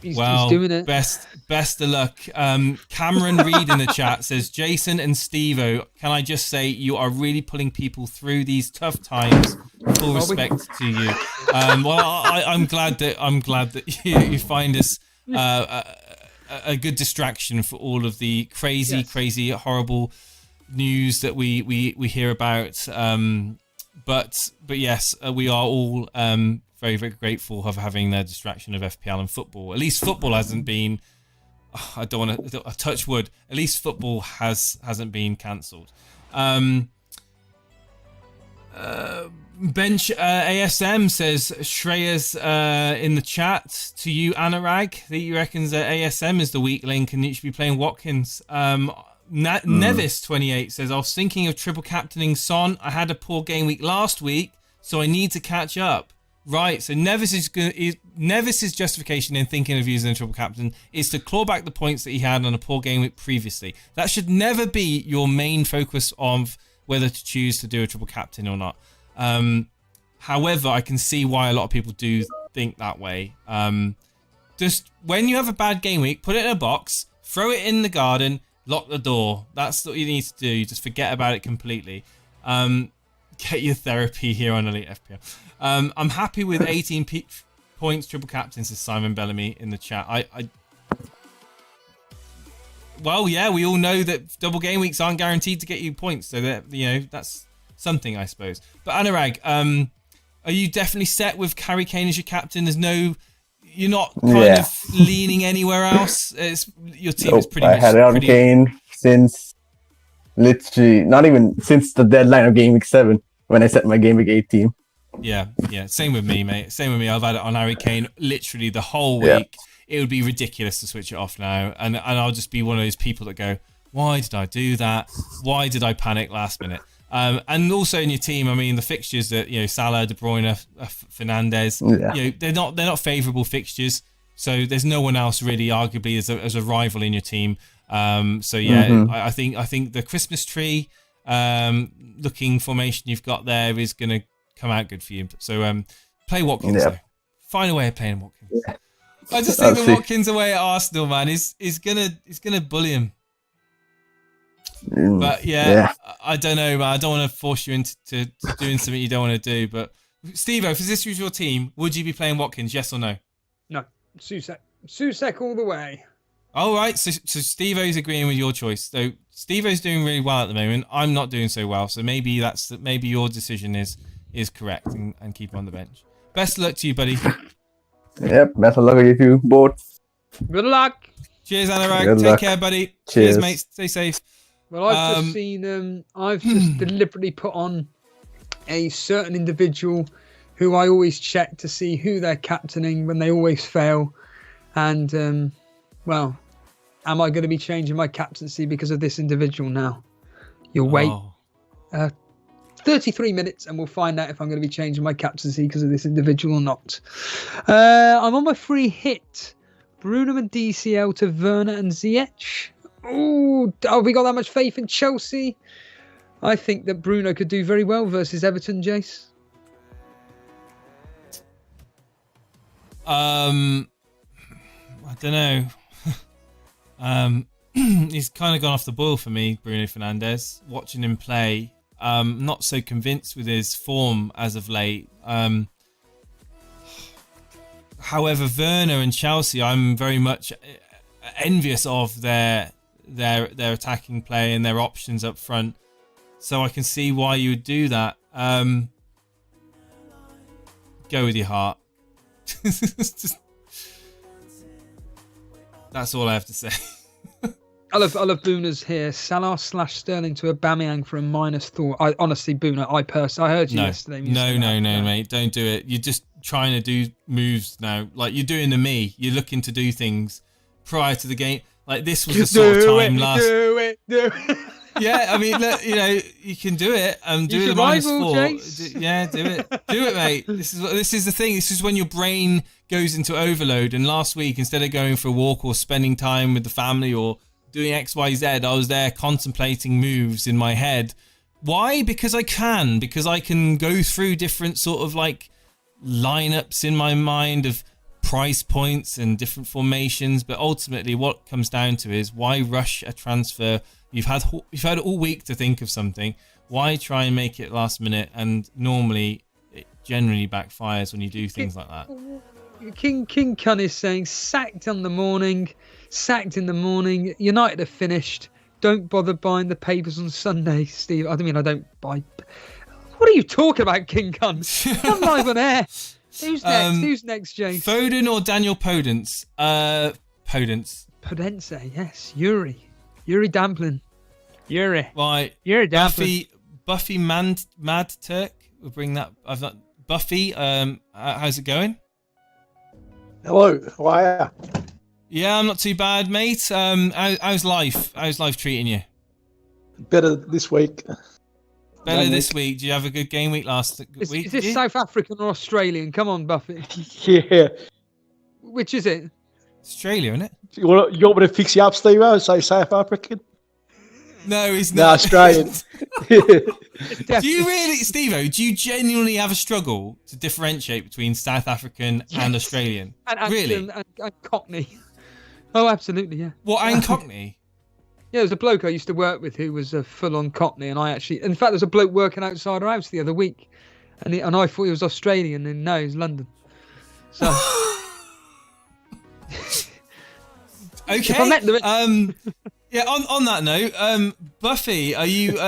He's doing it. Best of luck. Cameron Reed in the chat says, Jason and Steve-O, can I just say you are really pulling people through these tough times. Full respect to you. I'm glad that you find us a good distraction for all of the crazy, horrible news that we hear about. But yes, we are all very, very grateful of having the distraction of FPL and football. At least football hasn't been. I don't want to touch wood. At least football hasn't been cancelled. Bench ASM says Shreyas in the chat to you, Anurag, that you reckons that ASM is the weak link and you should be playing Watkins. Nevis 28 says, I was thinking of triple captaining Son. I had a poor game week last week, so I need to catch up. Right, so Nevis's justification in thinking of using a triple captain is to claw back the points that he had on a poor game week previously. That should never be your main focus of whether to choose to do a triple captain or not. However, I can see why a lot of people do think that way. Just when you have a bad game week, put it in a box, throw it in the garden, lock the door. That's what you need to do. Just forget about it completely. Get your therapy here on Elite FPL. I'm happy with 18 points triple captains, says Simon Bellamy in the chat. Well, yeah, we all know that double game weeks aren't guaranteed to get you points, so that that's something, I suppose. But Anurag, are you definitely set with Harry Kane as your captain? You're not kind of leaning anywhere else. Your team is pretty much. I had it on Kane since literally not even since the deadline of Game Week 7 when I set my Game Week 8 team. Yeah. Same with me, mate. Same with me. I've had it on Harry Kane literally the whole week. It would be ridiculous to switch it off now, and I'll just be one of those people that go, "Why did I do that? Why did I panic last minute?" And also in your team, I mean, the fixtures that Salah, De Bruyne, Fernandes, they're not favourable fixtures. So there's no one else really, arguably, as a rival in your team. I think the Christmas tree looking formation you've got there is going to come out good for you. So play Watkins. Though. Find a way of playing Watkins. Yeah. I just think the Watkins away at Arsenal, man, is gonna bully him. But I don't know, man. I don't want to force you into doing something you don't want to do. But Steve-O, if this was your team, would you be playing Watkins? Yes or no? No, Susek all the way. All right, so Steve-O's agreeing with your choice. So Steve-O's doing really well at the moment. I'm not doing so well. So maybe your decision is correct and keep him on the bench. Best of luck to you, buddy. Yep, best of luck to you too, both. Good luck. Cheers, Anurag. Take care, buddy. Cheers, mate. Stay safe. Well, I've just seen. I've just deliberately put on a certain individual who I always check to see who they're captaining when they always fail. And well, am I going to be changing my captaincy because of this individual now? You'll wait 33 minutes and we'll find out if I'm going to be changing my captaincy because of this individual or not. I'm on my free hit. Bruno and DCL to Werner and Ziyech. Oh, have we got that much faith in Chelsea? I think that Bruno could do very well versus Everton, Jace. I don't know. He's kind of gone off the boil for me, Bruno Fernandes. Watching him play, not so convinced with his form as of late. However, Werner and Chelsea, I'm very much envious of their attacking play and their options up front. So I can see why you would do that. Go with your heart. That's all I have to say. I love Boona's here. Salah / Sterling to Aubameyang for a minus thought. Honestly, Boona, I heard you yesterday. No, mate. Don't do it. You're just trying to do moves now. Like you're doing to me. You're looking to do things prior to the game. Like this was the sort of time do it. Yeah, I mean, look, you can do it. Do the minus 4. Do it, mate. This is the thing. This is when your brain goes into overload. And last week, instead of going for a walk or spending time with the family or doing X, Y, Z, I was there contemplating moves in my head. Why? Because I can go through different sort of like lineups in my mind of price points and different formations. But ultimately, what comes down to is why rush a transfer? You've had all week to think of something. Why try and make it last minute? And normally, it generally backfires when you do things like that. King Kun is saying sacked in the morning. United are finished. Don't bother buying the papers on Sunday, Steve. I don't buy. What are you talking about, King Kun? I'm live on air. Who's next? Who's next, James? Foden or Daniel Podence? Podence. Podence, yes. Yuri Damplin. Yuri. Right. Yuri Damplin. Buffy Mad Turk. We'll bring that. Buffy. How's it going? Hello. How are you? Yeah, I'm not too bad, mate. How's life? How's life treating you? Better this week. Bella, this week, do you have a good game week last week? Is this South African or Australian? Come on, Buffy. Yeah. Which is it? Australia, isn't it? You want me to fix you up, Steve? Say South African? No, he's not. No, Australian. Do you really, Steve-O, do you genuinely have a struggle to differentiate between South African and Australian? And really? And Cockney. Oh, absolutely, yeah. What, and Cockney? Yeah, there was a bloke I used to work with who was a full-on Cockney, and in fact, there was a bloke working outside our house the other week, and I thought he was Australian, and no, he's London. So... Okay. Yeah. On that note, Buffy, are you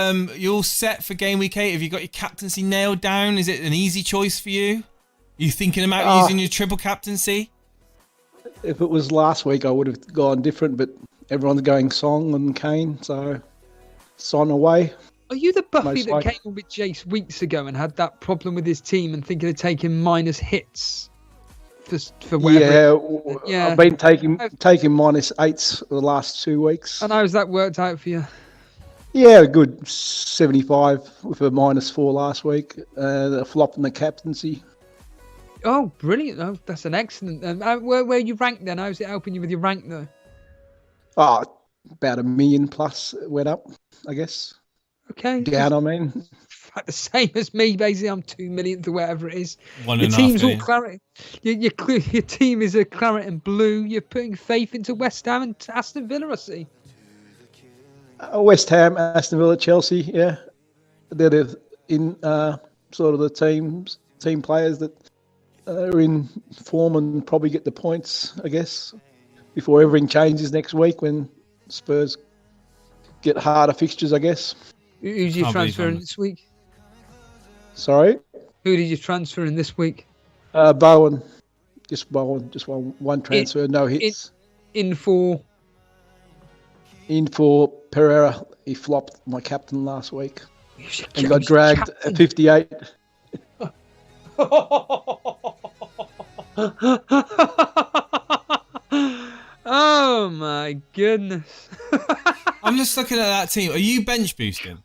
all set for game week 8? Have you got your captaincy nailed down? Is it an easy choice for you? Are you thinking about using your triple captaincy? If it was last week, I would have gone different, but everyone's going Song and Kane, so Son away. Are you the Buffy that came on with Jace weeks ago and had that problem with his team and thinking of taking minus hits? For yeah, I've been taking -8s the last 2 weeks. And how's that worked out for you? Yeah, a good 75 with a -4 last week. A flop in the captaincy. Oh, brilliant! Oh, that's an excellent. Where you rank then? How's it helping you with your rank though? Oh, about 1 million plus went up, I guess. Okay. Down, I mean. The same as me, basically. I'm 2 millionth or whatever it is. Your team's all claret. Your team is a claret and blue. You're putting faith into West Ham and Aston Villa, I see. West Ham, Aston Villa, Chelsea. Yeah, they're in sort of the team players that are in form and probably get the points, I guess, before everything changes next week when Spurs get harder fixtures, I guess. Who's you transferring this week? Sorry? Who did you transfer in this week? Bowen. Just Bowen. Just one transfer, no hits. In for Pereira. He flopped my captain last week. And got dragged at 58. Oh my goodness. I'm just looking at that team. Are you bench boosting?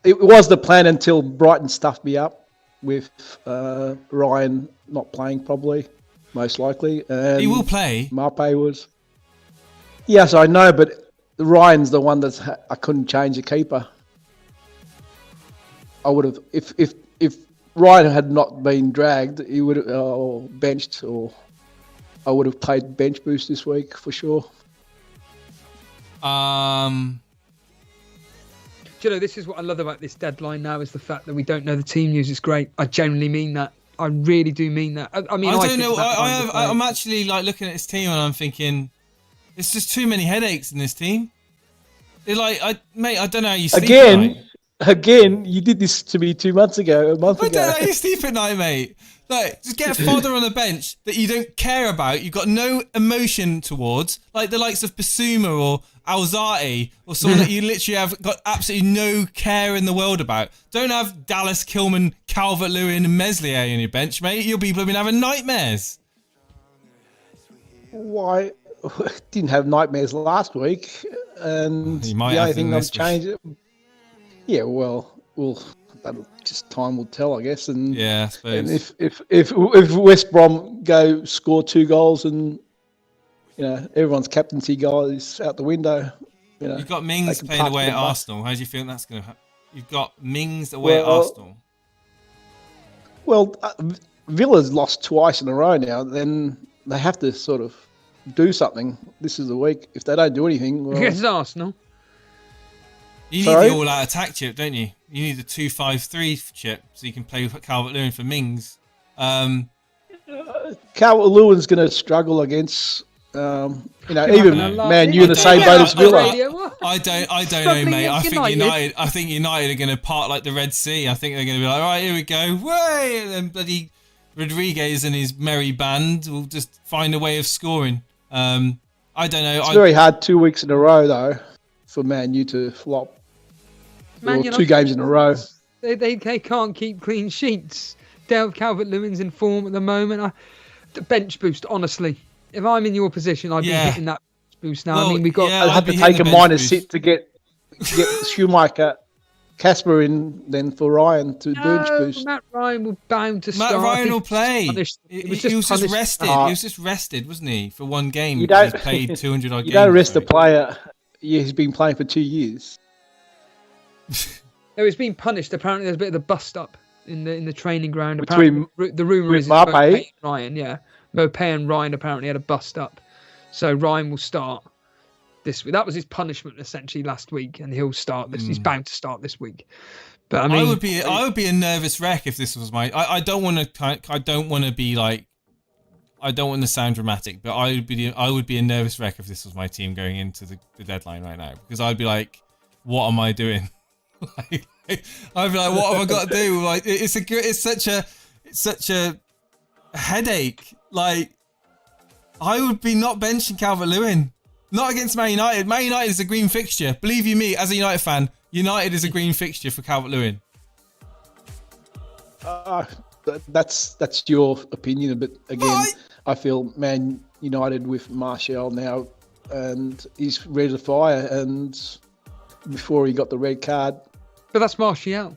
It was the plan until Brighton stuffed me up with Ryan not playing probably, most likely. And he will play. Marpe was. Yes, I know, but Ryan's the one I couldn't change the keeper. I would have if Ryan had not been dragged, he would have benched, or I would have played bench boost this week for sure. Do you know, this is what I love about this deadline now, is the fact that we don't know the team news. It's great. I genuinely mean that. I really do mean that. I don't know. I'm actually like looking at this team and I'm thinking, it's just too many headaches in this team. They're like, mate, I don't know how you sleep at night. Again, you did this to me 2 months ago, a month ago. I don't know how you sleep at night, mate. Like, just get a fodder on the bench that you don't care about, you've got no emotion towards, like the likes of Basuma or Alzati, or someone that you literally have got absolutely no care in the world about. Don't have Dallas, Kilman, Calvert-Lewin and Meslier on your bench, mate. You'll be blooming having nightmares. Why? Didn't have nightmares last week, and the only thing I've changed. Yeah, well, just time will tell, I guess. And yeah, I suppose. And if West Brom go score 2 goals and everyone's captaincy goal is out the window, you've got Mings playing away at Arsenal. How do you feel that's going to happen? You've got Mings away at Arsenal. Well, Villa's lost twice in a row now. Then they have to sort of do something. This is the week. If they don't do anything, well, against Arsenal. You need the all-out attack chip, don't you? You need the 2-5-3 chip so you can play with Calvert-Lewin for Mings. Calvert-Lewin's going to struggle against, even Man U in the same boat as Villa. I don't know, mate. I think United are going to part like the Red Sea. I think they're going to be like, all right, here we go, way, and then bloody Rodriguez and his merry band will just find a way of scoring. I don't know. It's very hard 2 weeks in a row though for Man U to flop. Man, 2 games in a row. They can't keep clean sheets. Dale Calvert-Lewin's in form at the moment. The bench boost, honestly. If I'm in your position, I'd be hitting that boost now. Well, I mean, we got. I'd have to take a minus hit to get get Schumacher, Casper in then for Ryan to bench boost. Matt Ryan will bound to start. Matt Ryan will play. He was just rested. He was just rested, wasn't he, for one game? He's played 200 odd games. You don't rest a player. He's been playing for 2 years. No, he's been punished. Apparently, there's a bit of a bust up in the training ground. Between apparently, the rumor is Mopé and Ryan. Yeah, Mopé and Ryan apparently had a bust up, so Ryan will start this week. That was his punishment essentially last week, and he'll start this. He's bound to start this week. But I mean, I would be a nervous wreck if this was my. I don't want to be like. I don't want to sound dramatic, but I would be a nervous wreck if this was my team going into the deadline right now, because I'd be like, what am I doing? I'd be like, what have I got to do? Like, it's such a headache. Like, I would be not benching Calvert-Lewin. Not against Man United. Man United is a green fixture. Believe you me, as a United fan, United is a green fixture for Calvert-Lewin. That's your opinion, but again, I feel Man United with Martial now, and he's ready to fire. And before he got the red card, but that's Martial.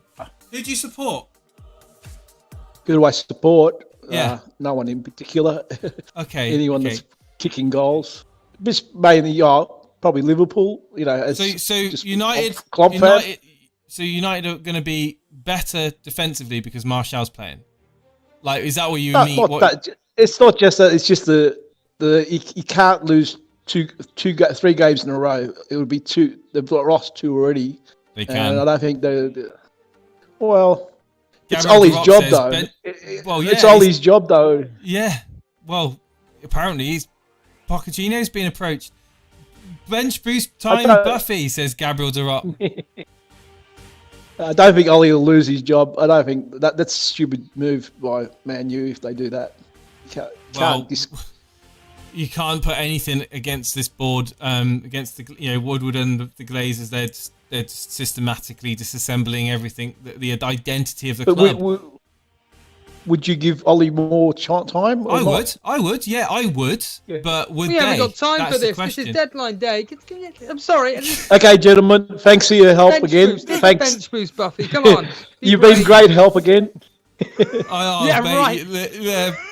Who do you support? Who do I support? Yeah, no one in particular. Okay, anyone that's kicking goals. Just mainly, probably Liverpool. So United. So United are going to be better defensively because Martial's playing. Like, is that what you mean? It's not just that. It's just you can't lose three games in a row. It would be two. They've lost two already. They can. And I don't think well, it's Ollie's job though. It's Ollie's job though. Yeah. Well, apparently Pochettino's been approached. Bench boost time, Buffy, says Gabriel Durot. I don't think Ollie will lose his job. I don't think that's a stupid move by Man U if they do that. You can't put anything against this board, against the Woodward and the Glazers. They're just systematically disassembling everything, the identity of the club. Would you give Ollie more time? I would. Yeah, I would. Yeah. But we haven't got time for this. This is deadline day. I'm sorry. Okay, gentlemen. Thanks for your help again. Thanks. Bench boost, Buffy. Come on. You've been great help again. Right.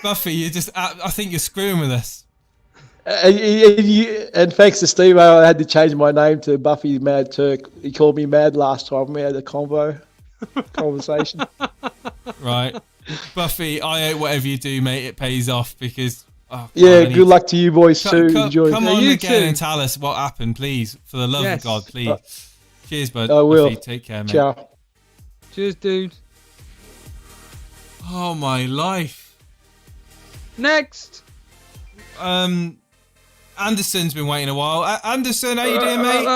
Buffy, I think you're screwing with us. And thanks to Steve, I had to change my name to Buffy Mad Turk. He called me Mad last time we had a conversation. Right. Buffy, I hope whatever you do, mate, it pays off because... good luck to you boys too. Enjoy. Come on again and tell us what happened, please. For the love of God, please. Cheers, bud. I will. Buffy, take care, mate. Ciao. Cheers, dude. Oh, my life. Next. Anderson's been waiting a while. Anderson, how you doing, mate?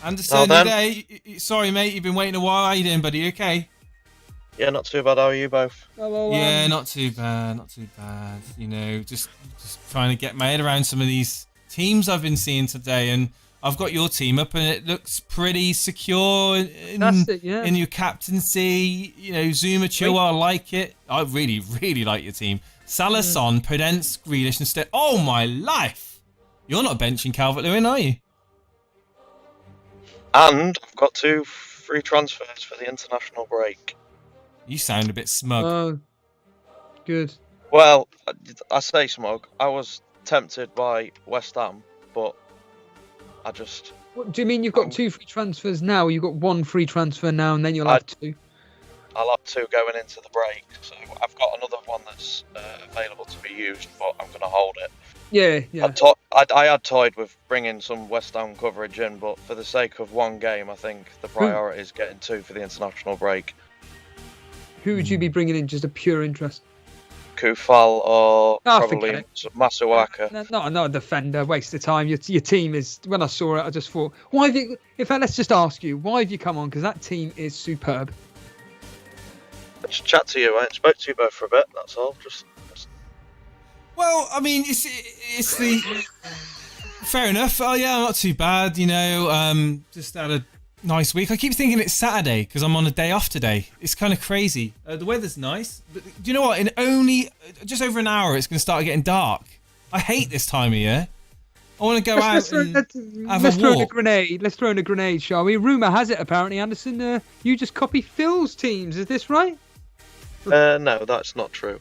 Anderson, sorry, mate, you've been waiting a while. How you doing, buddy? You okay? Yeah, not too bad. How are you both? Hello, yeah, not too bad. Not too bad. Just trying to get my head around some of these teams I've been seeing today, and I've got your team up, and it looks pretty secure in your captaincy. Zuma Chilwell, I like it. I really, really like your team. Salah, Son, Prudence, Grealish, instead. Oh my life! You're not benching Calvert-Lewin, are you? And I've got 2 free transfers for the international break. You sound a bit smug. Oh, good. Well, I say smug. I was tempted by West Ham, but I just... What, do you mean you've got 2 free transfers now, or you've got 1 free transfer now and then you'll have 2? I'll have 2 going into the break, so I've got another one that's available to be used, but I'm going to hold it. Yeah. I had toyed with bringing some West Ham coverage in, but for the sake of 1 game, I think the priority is getting 2 for the international break. Who would you be bringing in, just a pure interest? Kufal or probably Masuaka. Not a defender, waste of time. Your team is, when I saw it, I just thought, why have you, in fact, let's just ask you, why have you come on? Because that team is superb. Just chat to you, I spoke to you both for a bit, that's all. Just... Well, I mean, it's the... Fair enough. Oh, yeah, not too bad, just had a nice week. I keep thinking it's Saturday because I'm on a day off today. It's kind of crazy. The weather's nice, but do you know what? In only just over an hour, it's going to start getting dark. I hate this time of year. I want to go out Let's and have throw a in a walk. grenade. Let's throw in a grenade, shall we? Rumour has it, apparently, Anderson, you just copy Phil's teams. Is this right? No, that's not true.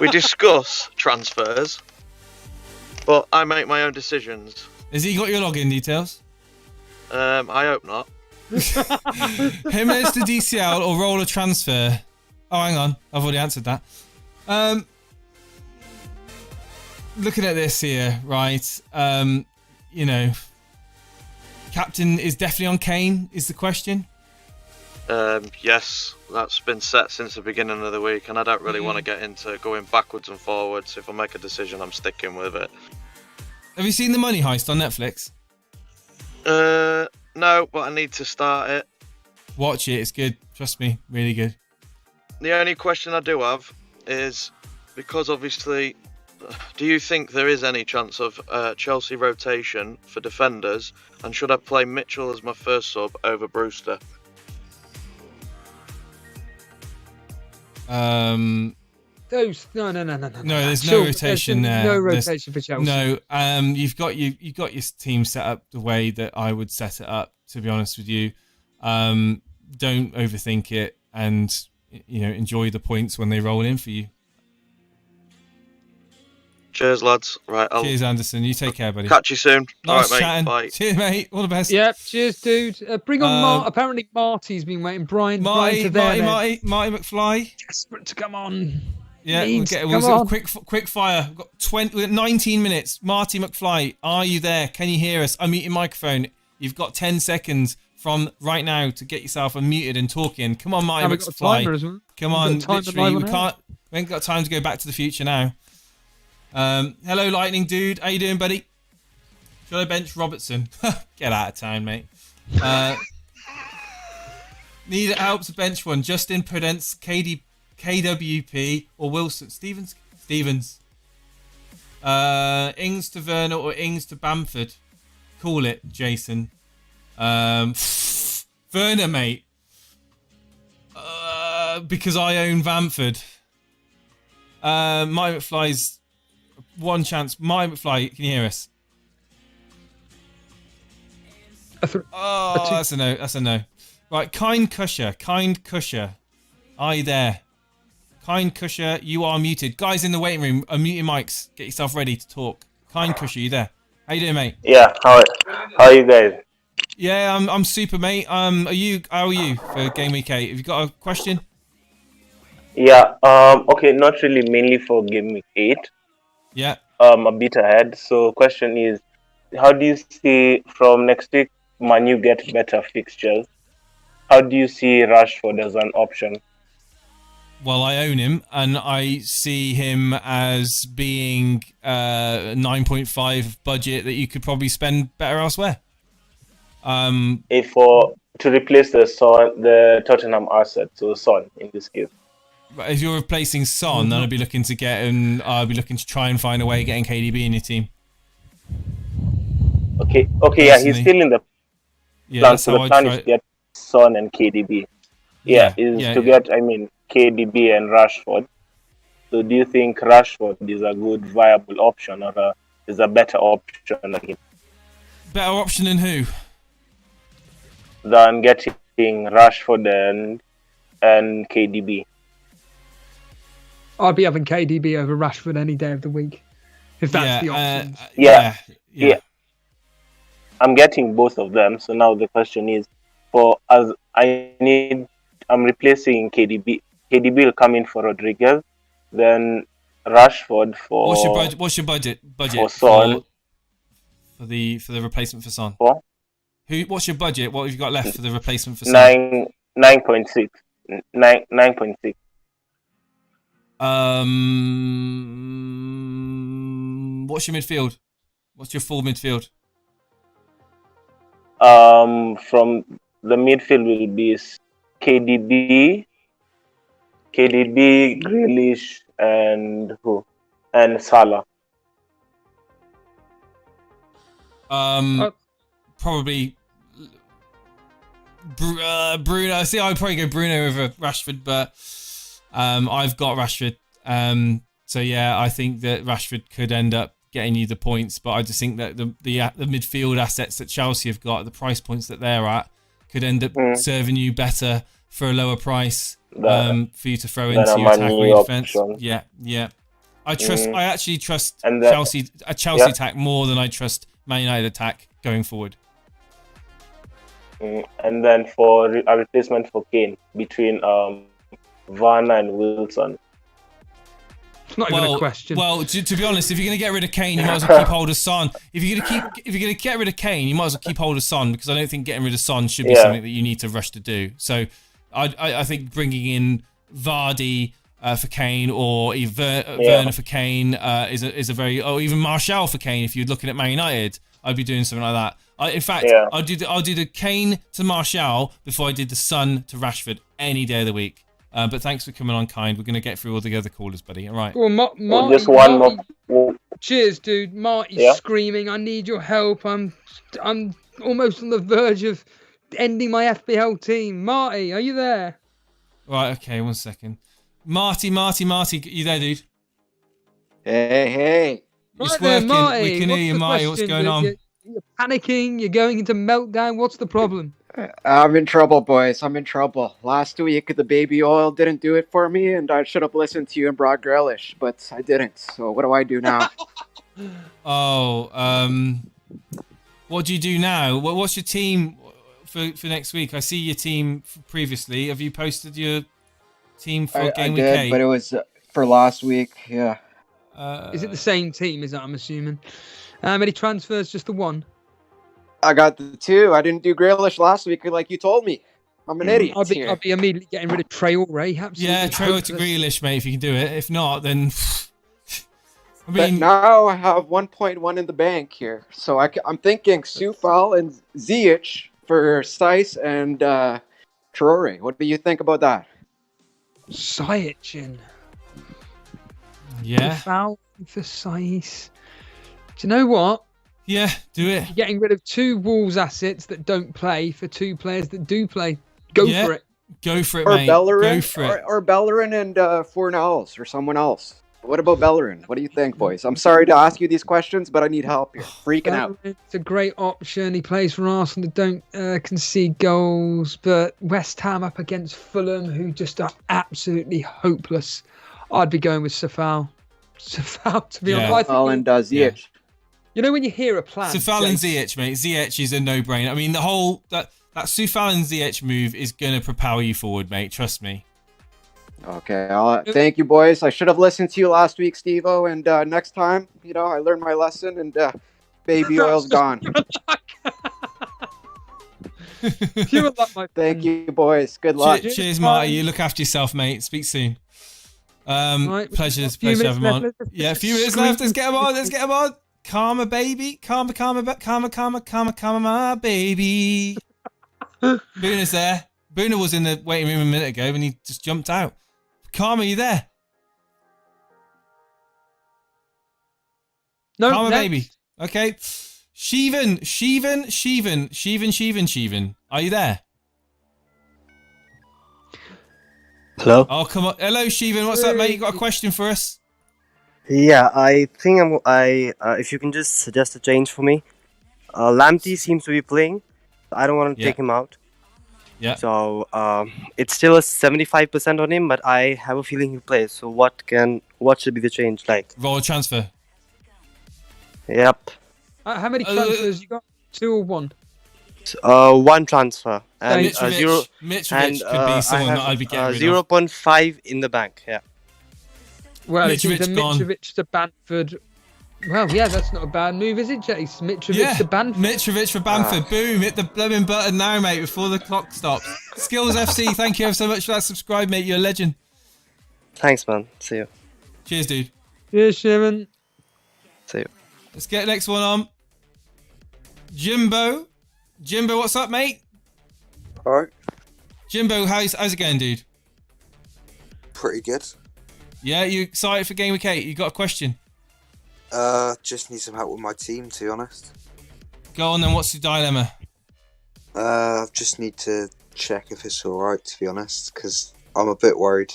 We discuss transfers, but I make my own decisions. Has he got your login details? I hope not. Jimenez to DCL or roller transfer? Oh, hang on. I've already answered that. Looking at this here, right? You know, captain is definitely on Kane, is the question. Yes, that's been set since the beginning of the week, and I don't really want to get into going backwards and forwards. If I make a decision, I'm sticking with it. Have you seen The Money Heist on Netflix? No, but I need to start it. Watch it, it's good. Trust me, really good. The only question I do have is, because obviously, do you think there is any chance of Chelsea rotation for defenders, and should I play Mitchell as my first sub over Brewster? No, there's no rotation there. No rotation for Chelsea. No, you've got your team set up the way that I would set it up. To be honest with you, don't overthink it, and enjoy the points when they roll in for you. Cheers, lads. Right, cheers, Anderson. You take care, buddy. Catch you soon. Nice all right, chatting. mate. Bye. Cheers, mate. All the best. Yep. Cheers, dude. Bring on apparently Marty's been waiting. Marty McFly. Desperate to come on. Yeah, we'll get quick fire. We've got 19 minutes. Marty McFly, are you there? Can you hear us? Unmute your microphone. You've got 10 seconds from right now to get yourself unmuted and talking. Come on, Marty McFly. Come on, literally, we ain't got time to go back to the future now. Hello, Lightning Dude. How you doing, buddy? Should I bench Robertson? Get out of town, mate. Need help to bench one. Justin Prudence, KWP, or Wilson. Stevens. Ings to Werner or Ings to Bamford. Call it, Jason. Werner, mate. Because I own Bamford. My McFly's one chance. My McFly, can you hear us? That's a no. That's a no. Right, Kind Cusher. Are you there? Kind Cusher, you are muted. Guys in the waiting room, unmute your mics. Get yourself ready to talk. Kind Cusher, you there? How you doing, mate? Yeah, how are you guys? Yeah, I'm super, mate. How are you for Gameweek 8? Have you got a question? Yeah, okay, not really, mainly for Gameweek 8. Yeah. A bit ahead. So question is, how do you see from next week Manu get better fixtures? How do you see Rashford as an option? Well, I own him, and I see him as being 9.5 budget that you could probably spend better elsewhere. To replace the Tottenham asset, so Son in this case. If you're replacing Son, then I'd be looking to to try and find a way of getting KDB in your team. Okay, yeah, he's still in the plan. So the plan is to get Son and KDB. Get, KDB and Rashford. So do you think Rashford is a good viable option, or is a better option than him? Better option than who? Than getting Rashford and KDB. I'd be having KDB over Rashford any day of the week, if that's the option. Yeah. I'm getting both of them. So now the question is, I'm replacing KDB. KDB will come in for Rodriguez, then Rashford for. What's your budget? For Son. For the replacement for Son. For? What's your budget? What have you got left for the replacement for Son? 9.6. 9.6. What's your midfield? What's your full midfield? From the midfield will be KDB, Grealish, and who? And Salah. Probably Bruno. See, I'd probably go Bruno over Rashford, but I've got Rashford. So yeah, I think that Rashford could end up getting you the points. But I just think that the midfield assets that Chelsea have got, the price points that they're at, could end up serving you better for a lower price for you to throw into your attack or your defense. Yeah. I actually trust Chelsea attack more than I trust Man United attack going forward. And then for a replacement for Kane between Varner and Wilson. It's not even a question. Well, to be honest, if you're going to get rid of Kane, you might as well keep hold of Son. If you're going to get rid of Kane, you might as well keep hold of Son, because I don't think getting rid of Son should be something that you need to rush to do. So I think bringing in Vardy for Kane, or even Werner for Kane is a very, or even Martial for Kane. If you're looking at Man United, I'd be doing something like that. In fact, I'll do the Kane to Martial before I did the Son to Rashford any day of the week. But thanks for coming on, Kind. We're going to get through all the other callers, buddy. All right. Well, Marty, just one more. Cheers, dude. Marty's screaming, I need your help. I'm almost on the verge of ending my FPL team. Marty, are you there? Right, okay, 1 second. Marty, you there, dude? Hey. It's working. Marty. We can hear you, Marty. What's going on? You're panicking. You're going into meltdown. What's the problem? I'm in trouble, boys. I'm in trouble. Last week, the baby oil didn't do it for me, and I should have listened to you and brought Grealish, but I didn't. So what do I do now? What do you do now? What's your team for next week? I see your team previously. Have you posted your team for Gameweek 8? I did, but it was for last week, yeah. Is it the same team, is that, I'm assuming? How many transfers? Just the one? I got the 2. I didn't do Grealish last week like you told me. I'm an idiot. I'll be immediately getting rid of Traore. Yeah, Traore to Grealish, mate, if you can do it. If not, then... But now I have 1.1 in the bank here. So I'm thinking Sufal and Ziyech for Sice and Traore. What do you think about that? Ziyech. Yeah. Foul for Sice. Do you know what? Yeah, do it. You're getting rid of 2 Wolves assets that don't play for 2 players that do play. Go for it. Go for it, or mate. Bellerin, Go for it. Or Bellerin and Fornals or someone else. What about Bellerin? What do you think, boys? I'm sorry to ask you these questions, but I need help here. Freaking out. It's a great option. He plays for Arsenal that don't concede goals, but West Ham up against Fulham, who just are absolutely hopeless. I'd be going with Safal. Safal, to be honest. Safal and Ziyech. You know when you hear a plan? Sufal and Ziyech, mate. Ziyech is a no-brainer. I mean, the whole that Sufal and Ziyech move is going to propel you forward, mate. Trust me. Okay, thank you, boys. I should have listened to you last week, Steve-O, and next time, I learned my lesson, and baby oil's gone. Thank you, boys. Good luck. Cheers, Marty. You look after yourself, mate. Speak soon. Pleasure having him on. Yeah, a few minutes left. Let's get him on. Karma, baby. Karma, my baby. Boona's there. Boona was in the waiting room a minute ago and he just jumped out. Karma, you there? No, Karma, baby. Okay. Sheevan. Are you there? Hello? Oh, come on. Hello, Sheevan. What's up, mate? You got a question for us? Yeah, I think if you can just suggest a change for me. Lamptey seems to be playing. I don't want to take him out. Yeah. So it's still a 75% on him, but I have a feeling he'll play. So what should be the change like? Roll a transfer. Yep. How many transfers you got? 2 or 1? 1 transfer. And Mitrovic could be someone that I'd be getting rid of. 0.5 in the bank. Yeah. Well, it's either Mitrovic to Bamford. Well, yeah, that's not a bad move, is it, Jace? Mitrovic to Bamford. Mitrovic for Bamford. Boom. Hit the blooming button now, mate, before the clock stops. Skills FC, thank you ever so much for that subscribe, mate. You're a legend. Thanks, man. See you. Cheers, dude. Cheers, Sherman. See you. Let's get the next one on. Jimbo, what's up, mate? Alright. Jimbo, how's it going, dude? Pretty good. Yeah, you excited for Gameweek 8? You got a question? Just need some help with my team, to be honest. Go on then, what's the dilemma? Just need to check if it's alright, to be honest, because I'm a bit worried.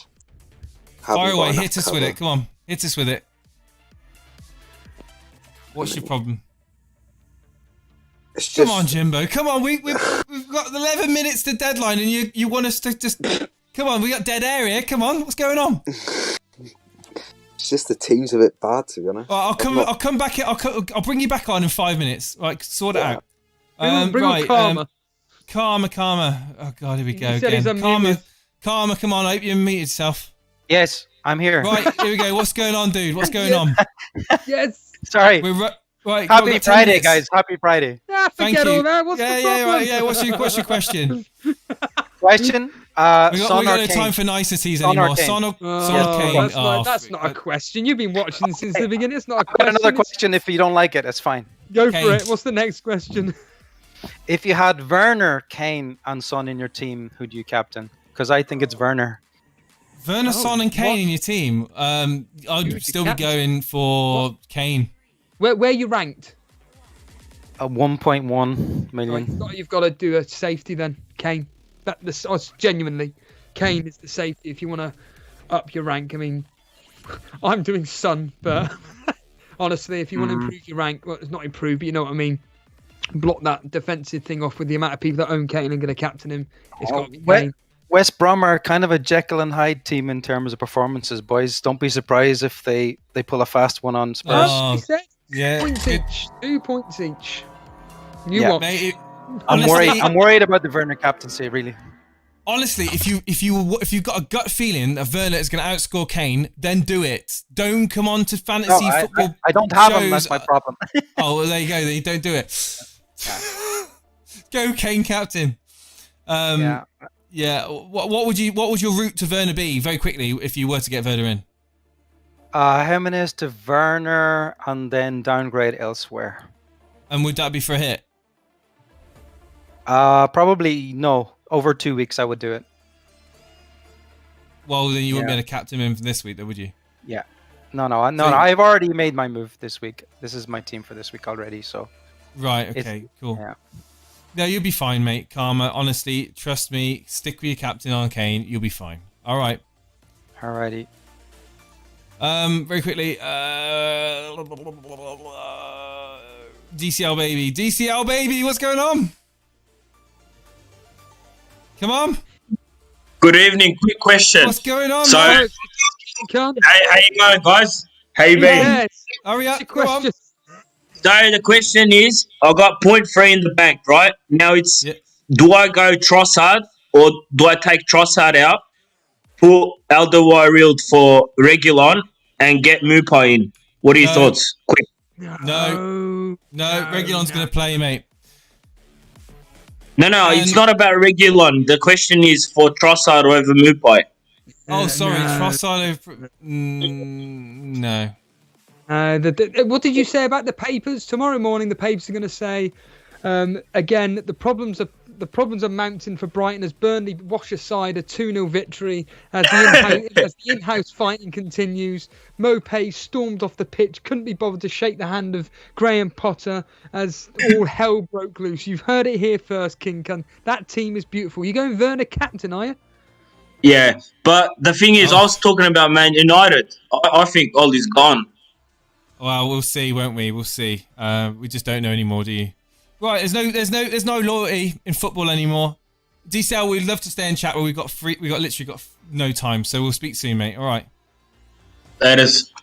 Fire away, hit us with it, come on. Hit us with it. What's your problem? It's Come on, Jimbo. Come on. We've got 11 minutes to deadline, and you want us to just... Come on, we got dead air here. Come on, what's going on? It's just the team's a bit bad, to be honest. Well, I'll come back. I'll bring you back on in 5 minutes. Right, sort it out. Bring on Karma. Karma. Oh God, here we go again. Karma, come on, I hope you mute yourself. Yes, I'm here. Right, here we go. What's going on, dude? What's going on? Yes. Sorry. Right, Happy Friday, guys. Happy Friday. Forget all that. What's the problem? Yeah. What's your question? Question? We got no Kane? time for niceties anymore. Son or Kane? That's not a question. You've been watching since the beginning. It's not a question. Another question. If you don't like it, that's fine. Go for it. What's the next question? If you had Werner, Kane, and Son in your team, who do you captain? Because I think it's Werner. Werner, Son, and Kane in your team. I'd still be going for Kane. Where you ranked? 1.1 million. Right, you've got to do a safety then, Kane. Genuinely, Kane is the safety if you want to up your rank. I mean, I'm doing Son, but honestly, if you want to improve your rank, well, it's not improve, but you know what I mean. Block that defensive thing off with the amount of people that own Kane and going to captain him. It's got to be Kane. West Brom are kind of a Jekyll and Hyde team in terms of performances, boys. Don't be surprised if they pull a fast one on Spurs. Yeah, 2 points each. Watch. Mate, I'm worried about the Werner captaincy, really. Honestly, if you've got a gut feeling that Werner is going to outscore Kane, then do it. Don't come on to fantasy football. I don't have shows. him. That's my problem. Oh, well, there you go. You don't do it. Go Kane captain. Yeah. What would your route to Werner be very quickly if you were to get Werner in? Jimenez to Werner and then downgrade elsewhere. And would that be for a hit? Probably no. Over 2 weeks, I would do it. Well, then you wouldn't be able to captain him for this week, though, would you? Yeah. No. I've already made my move this week. This is my team for this week already. So. Right. Okay. Cool. Yeah. No, you'll be fine, mate. Karma. Honestly, trust me. Stick with your captain on Kane. You'll be fine. All right. Alrighty. Very quickly. DCL baby. What's going on? Come on. Good evening. Quick question. What's going on? So, how you going, guys? How you been? Yes. Hurry up. Go on. So the question is, I got 0.3 in the bank, right? Now it's, do I go Trossard or do I take Trossard out, put Alderweireld for Reguilon and get Mupa in? What are your thoughts? Quick. No. Reguilon's going to play, mate. No, it's not about Reguilon. The question is for Trossard over Mupai. Oh, sorry, Trossard over... no. What did you say about the papers? Tomorrow morning, the papers are going to say, again, the problems are mounting for Brighton as Burnley wash aside a 2-0 victory as the in-house fighting continues. Mopé stormed off the pitch, couldn't be bothered to shake the hand of Graham Potter as all hell broke loose. You've heard it here first, King Kun. That team is beautiful. You going Werner captain, are you? Yeah, but the thing is, I was talking about Man United. I think all is gone. Well, we'll see, won't we? We'll see. We just don't know anymore, do you? Right, there's no loyalty in football anymore. DCL, we'd love to stay and chat, but we've literally got no time, so we'll speak soon, mate. All right. That is.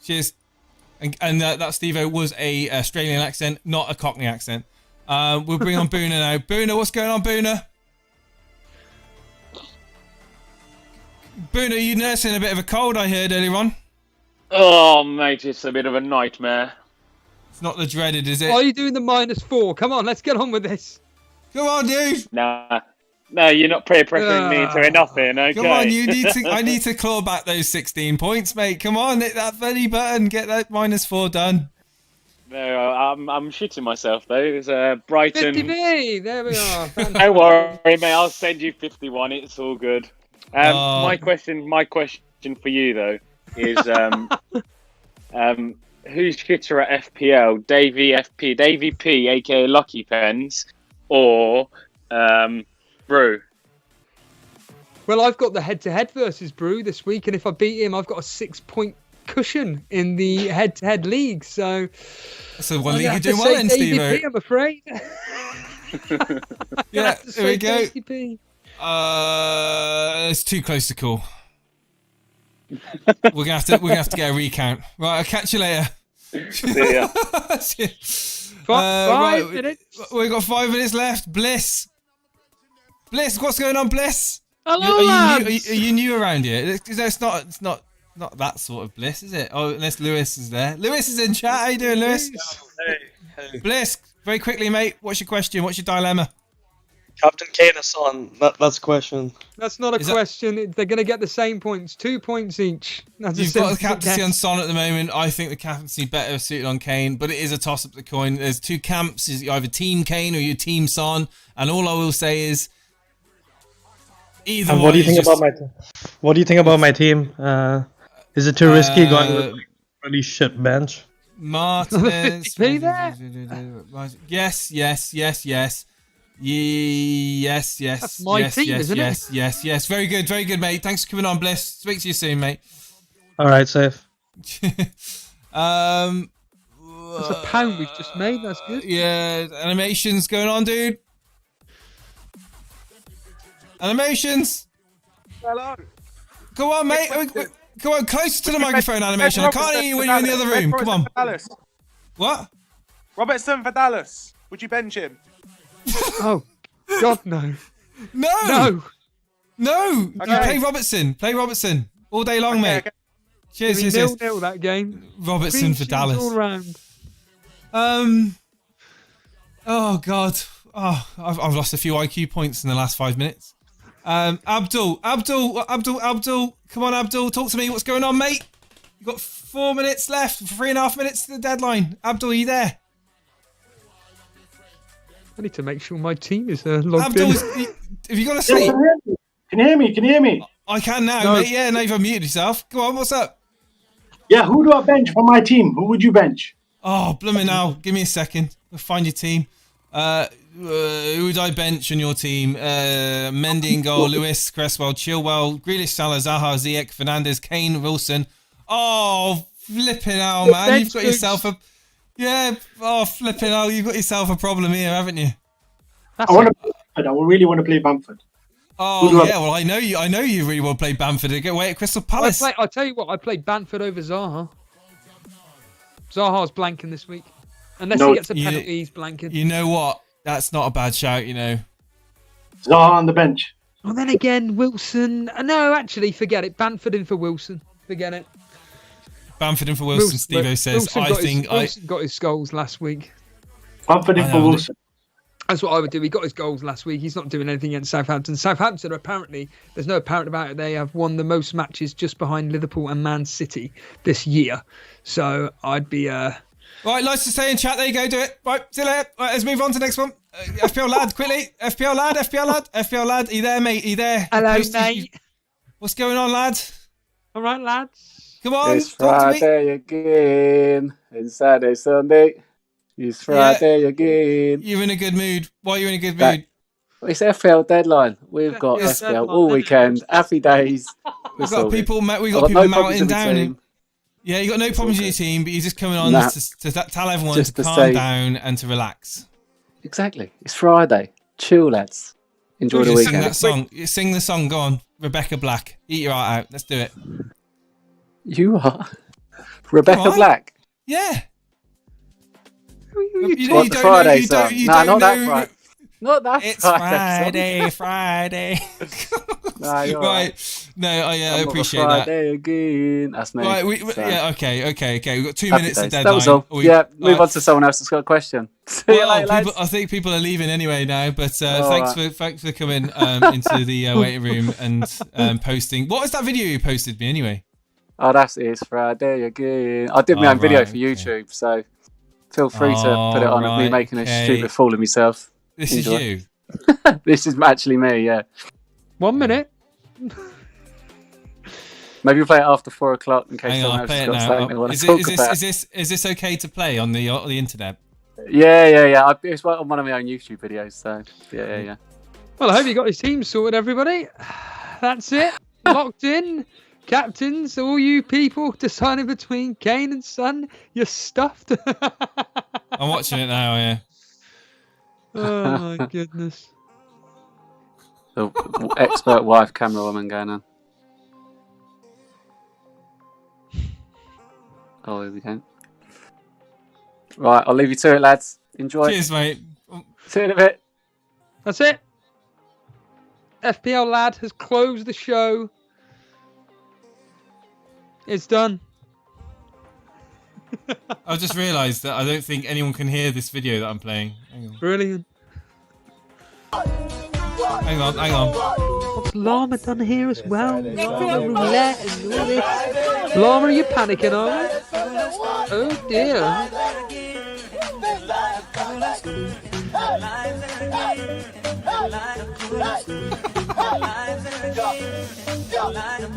Cheers. And that Steve-O was a Australian accent, not a Cockney accent. We'll bring on Boona now. Boona, what's going on, Boona? Boona, you nursing a bit of a cold, I heard earlier on. Oh, mate, it's a bit of a nightmare. It's not the dreaded, is it? Are you doing the -4? Come on, let's get on with this. Come on, dude. No, you're not pressuring me into nothing, okay? Come on, I need to claw back those 16 points, mate. Come on, hit that bloody button, get that -4 done. No, I'm shitting myself though. It's Brighton. 50v, there we are. Don't worry, mate. I'll send you 51. It's all good. My question for you though is who's shitter at FPL? Davey P, aka Lucky Pens, or Brew? Well, I've got the head-to-head versus Brew this week, and if I beat him, I've got a 6-point cushion in the head-to-head league. So one league you're doing well in, Steve. I'm afraid. Yeah, there we go. It's too close to call. We're gonna have to get a recount. Right, I'll catch you later. See ya. 5 minutes. We've got 5 minutes left. Bliss, what's going on, Bliss? Hello, are you new around here? It's not that sort of Bliss, is it? Oh, unless Lewis is there. Lewis is in chat. How you doing, Lewis? Hey. Bliss, very quickly, mate. What's your question? What's your dilemma? Captain Kane or Son? That's a question. That's not a question. They're going to get the same points. 2 points each. You've got the captaincy on Son at the moment. I think the captaincy better suited on Kane, but it is a toss-up the coin. There's two camps. You're either Team Kane or you're Team Son. And all I will say is, either and what do you think about my team? What do you think about my team? Is it too risky going with a really shit bench? Martinez. Yes. That's my team, isn't it? Yes. Very good, mate. Thanks for coming on, Bliss. Speak to you soon, mate. All right, safe. That's a pound we've just made. That's good. Yeah, animations going on, dude. Animations. Hello. Go on, mate. Come on, closer to the microphone, animation. I can't hear you when you're in the other room. Come on. Dallas. What? Robertson for Dallas. Would you bench him? Oh, God, no. No. Okay. You play Robertson all day long, mate. Okay. Cheers. 0-0 that game. Robertson for Dallas. All round. Oh God. Oh, I've lost a few IQ points in the last 5 minutes. Abdul. Come on, Abdul. Talk to me. What's going on, mate? You've got 4 minutes left. 3.5 minutes to the deadline. Abdul, are you there? I need to make sure my team is logged Abdul, in. have you got to sleep? Can you hear me? I can now, mate. Yeah, now you've unmuted yourself. Go on, what's up? Yeah, who do I bench for my team? Who would you bench? Oh, blooming now. Give me a second. We'll find your team. Who would I bench on your team? Mendy in goal, Lewis, Cresswell, Chilwell, Grealish, Salah, Zaha, Ziyech, Fernandes, Kane, Wilson. Oh, flipping hell, man. You've got yourself a... Yeah, flipping hell. You've got yourself a problem here, haven't you? I really want to play Bamford. Oh, yeah, well, I know you really want to play Bamford away at Crystal Palace. I'll tell you what, I played Bamford over Zaha. Zaha's blanking this week. Unless he gets a penalty, he's blanking. You know what? That's not a bad shout, you know. Zaha on the bench. Well, then again, Wilson... No, actually, forget it. Bamford in for Wilson. Forget it. Bamford in for Wilson, Steve-O says. Wilson got his goals last week. Bamford in for Wilson. That's what I would do. He got his goals last week. He's not doing anything against Southampton. Southampton, apparently, there's no apparent about it. They have won the most matches just behind Liverpool and Man City this year. So I'd be... Right, nice to stay in chat. There you go, do it. Right, see you later. Right, let's move on to the next one. FPL lad, quickly. FPL lad. Are you there, mate? Are you there? Hello, mate. What's going on, lad? All right, lads. Come on, it's talk to me. Friday again. And Saturday, Sunday. It's Friday again. You're in a good mood. Why are you in a good mood? It's FPL deadline. We've got FPL all weekend. Happy days. We've got people melting down. Yeah, you got no problems with your team, but you're just coming on to tell everyone to calm down and to relax. Exactly. It's Friday. Chill, lads. Enjoy the weekend. Sing that song. Sing the song. Go on. Rebecca Black. Eat your heart out. Let's do it. You are? Rebecca Black? Yeah. What, the Friday song? No, not that Friday. Not that It's Friday. Nah, you're right. No, I appreciate that. Friday again. That's me. Right, yeah, okay. We've got 2 minutes to deadline. That was all. Move on to someone else that's got a question. See you later, lads. I think people are leaving anyway now, but thanks for coming into the waiting room and posting. What was that video you posted me anyway? Oh, it's Friday again. I did my own video for YouTube, so feel free to put it on of me making a stupid fool of myself. This is you. This is actually me, yeah. 1 minute. Maybe we'll play it after 4 o'clock in case someone else has got something they want to talk about. Is this okay to play on the internet? Yeah. It's on one of my own YouTube videos, so yeah. Well, I hope you got his team sorted, everybody. That's it. Locked in. Captains, all you people deciding between Kane and Son, you're stuffed. I'm watching it now, yeah. Oh my goodness. The expert wife camera woman going on. Oh, here we go. Right, I'll leave you to it, lads. Enjoy. Cheers, mate. See you in a bit. That's it. FPL Lad has closed the show. It's done. I've just realised that I don't think anyone can hear this video that I'm playing. Hang on. Brilliant. Hang on. What's Llama done here as well? Llama roulette and all this. Llama, are you panicking, are you? Oh dear.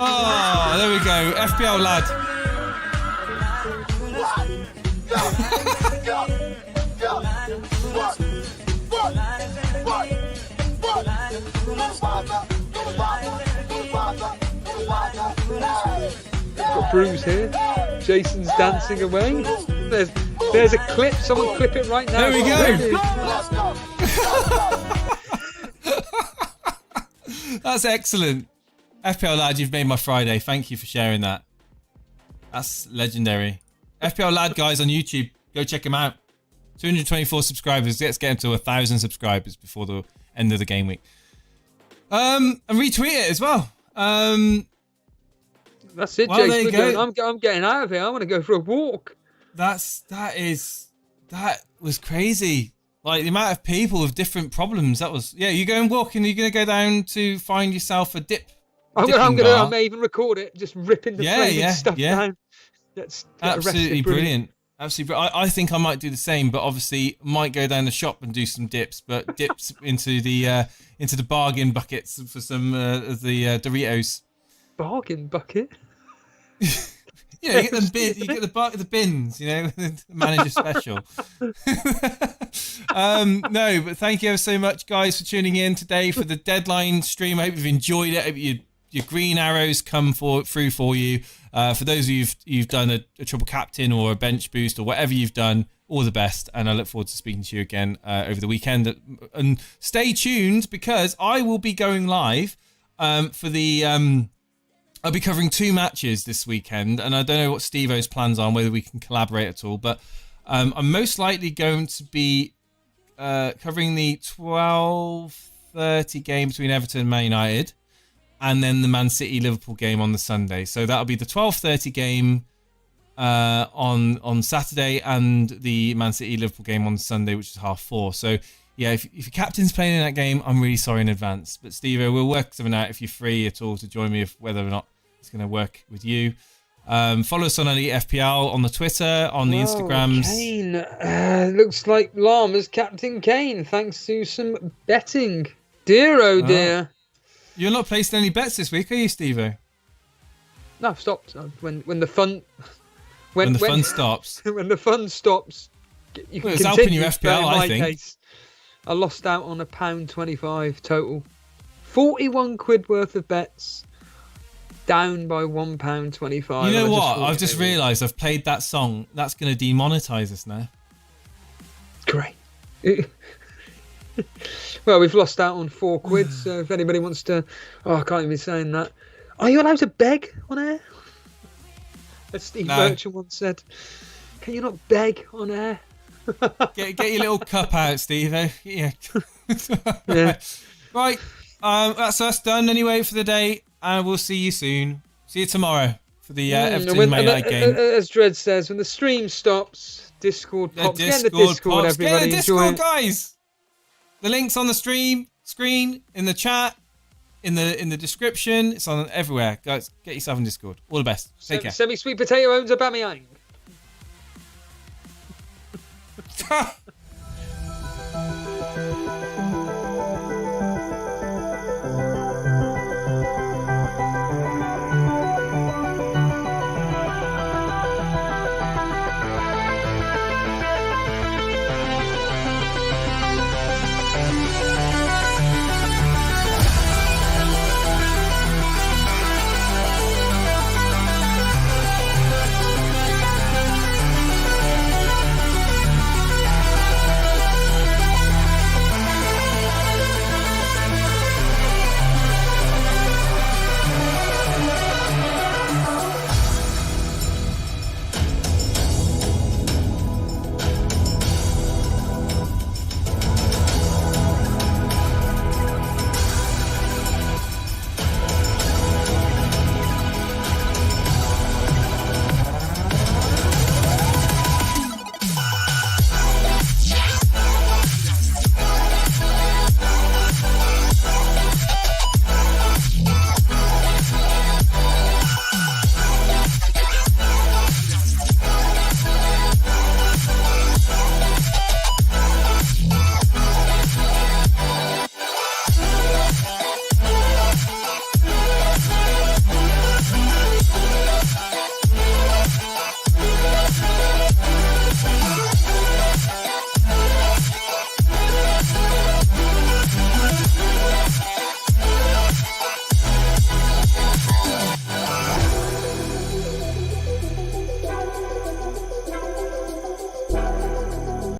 Oh, there we go. FPL Lad. Got Bruce here. Jason's dancing away. There's a clip. Someone clip it right now. There we go. That's excellent. FPL Lad, you've made my Friday. Thank you for sharing that. That's legendary. FPL Lad, guys, on YouTube. Go check him out. 224 subscribers. Let's get him to 1,000 subscribers before the end of the game week. And retweet it as well. That's it, well, Jason. I'm getting out of here. I want to go for a walk. That was crazy. Like the amount of people with different problems. That was You going walking? Are you going to go down to find yourself a dip? I may even record it. Just ripping the flaming stuff down. That's absolutely brilliant. Absolutely, I think I might do the same, but obviously might go down the shop and do some dips, but dips into the bargain buckets for some of the Doritos. Bargain bucket. You get them bins. You get the bins. The manager special. No, but thank you ever so much, guys, for tuning in today for the deadline stream. I hope you've enjoyed it. I hope your green arrows come through for you. For those of you've done a triple captain or a bench boost or whatever you've done, all the best. And I look forward to speaking to you again over the weekend. And stay tuned because I will be going live for the... I'll be covering 2 matches this weekend, and I don't know what Steve-O's plans are, whether we can collaborate at all, but I'm most likely going to be covering the 12:30 game between Everton and Man United, and then the Man City-Liverpool game on the Sunday. So that'll be the 12:30 game on Saturday, and the Man City-Liverpool game on Sunday, which is 4:30. So yeah, if your captain's playing in that game, I'm really sorry in advance. But Steve-O, we'll work something out if you're free at all to join me, whether or not it's going to work with you. Follow us on Elite FPL on the Twitter, on the Instagrams. Kane. Looks like Llama's Captain Kane, thanks to some betting. Dear, oh dear. You're not placing any bets this week, are you, Steve-O? No, I've stopped. When the fun... When the fun stops. When the fun stops, you can it's helping your FPL, I think. Case, I lost out on £1.25 total. 41 quid worth of bets, down by £1.25. You know what? I've just realised I've played that song. That's going to demonetise us now. Great. Well, we've lost out on £4, so if anybody wants to... Oh, I can't even be saying that. Are you allowed to beg on air? As Steve Merchant once said. Can you not beg on air? Get your little cup out, Steve. Yeah. Yeah. Right. That's us done anyway for the day, and we'll see you soon. See you tomorrow for the Everton Man United game. As Dredd says, when the stream stops, Discord pops. Get in the Discord, everybody. Get the Discord, guys. The link's on the screen, in the chat, in the description. It's on everywhere. Guys, get yourself in Discord. All the best. Take care. Semi-sweet potato owns Aubameyang.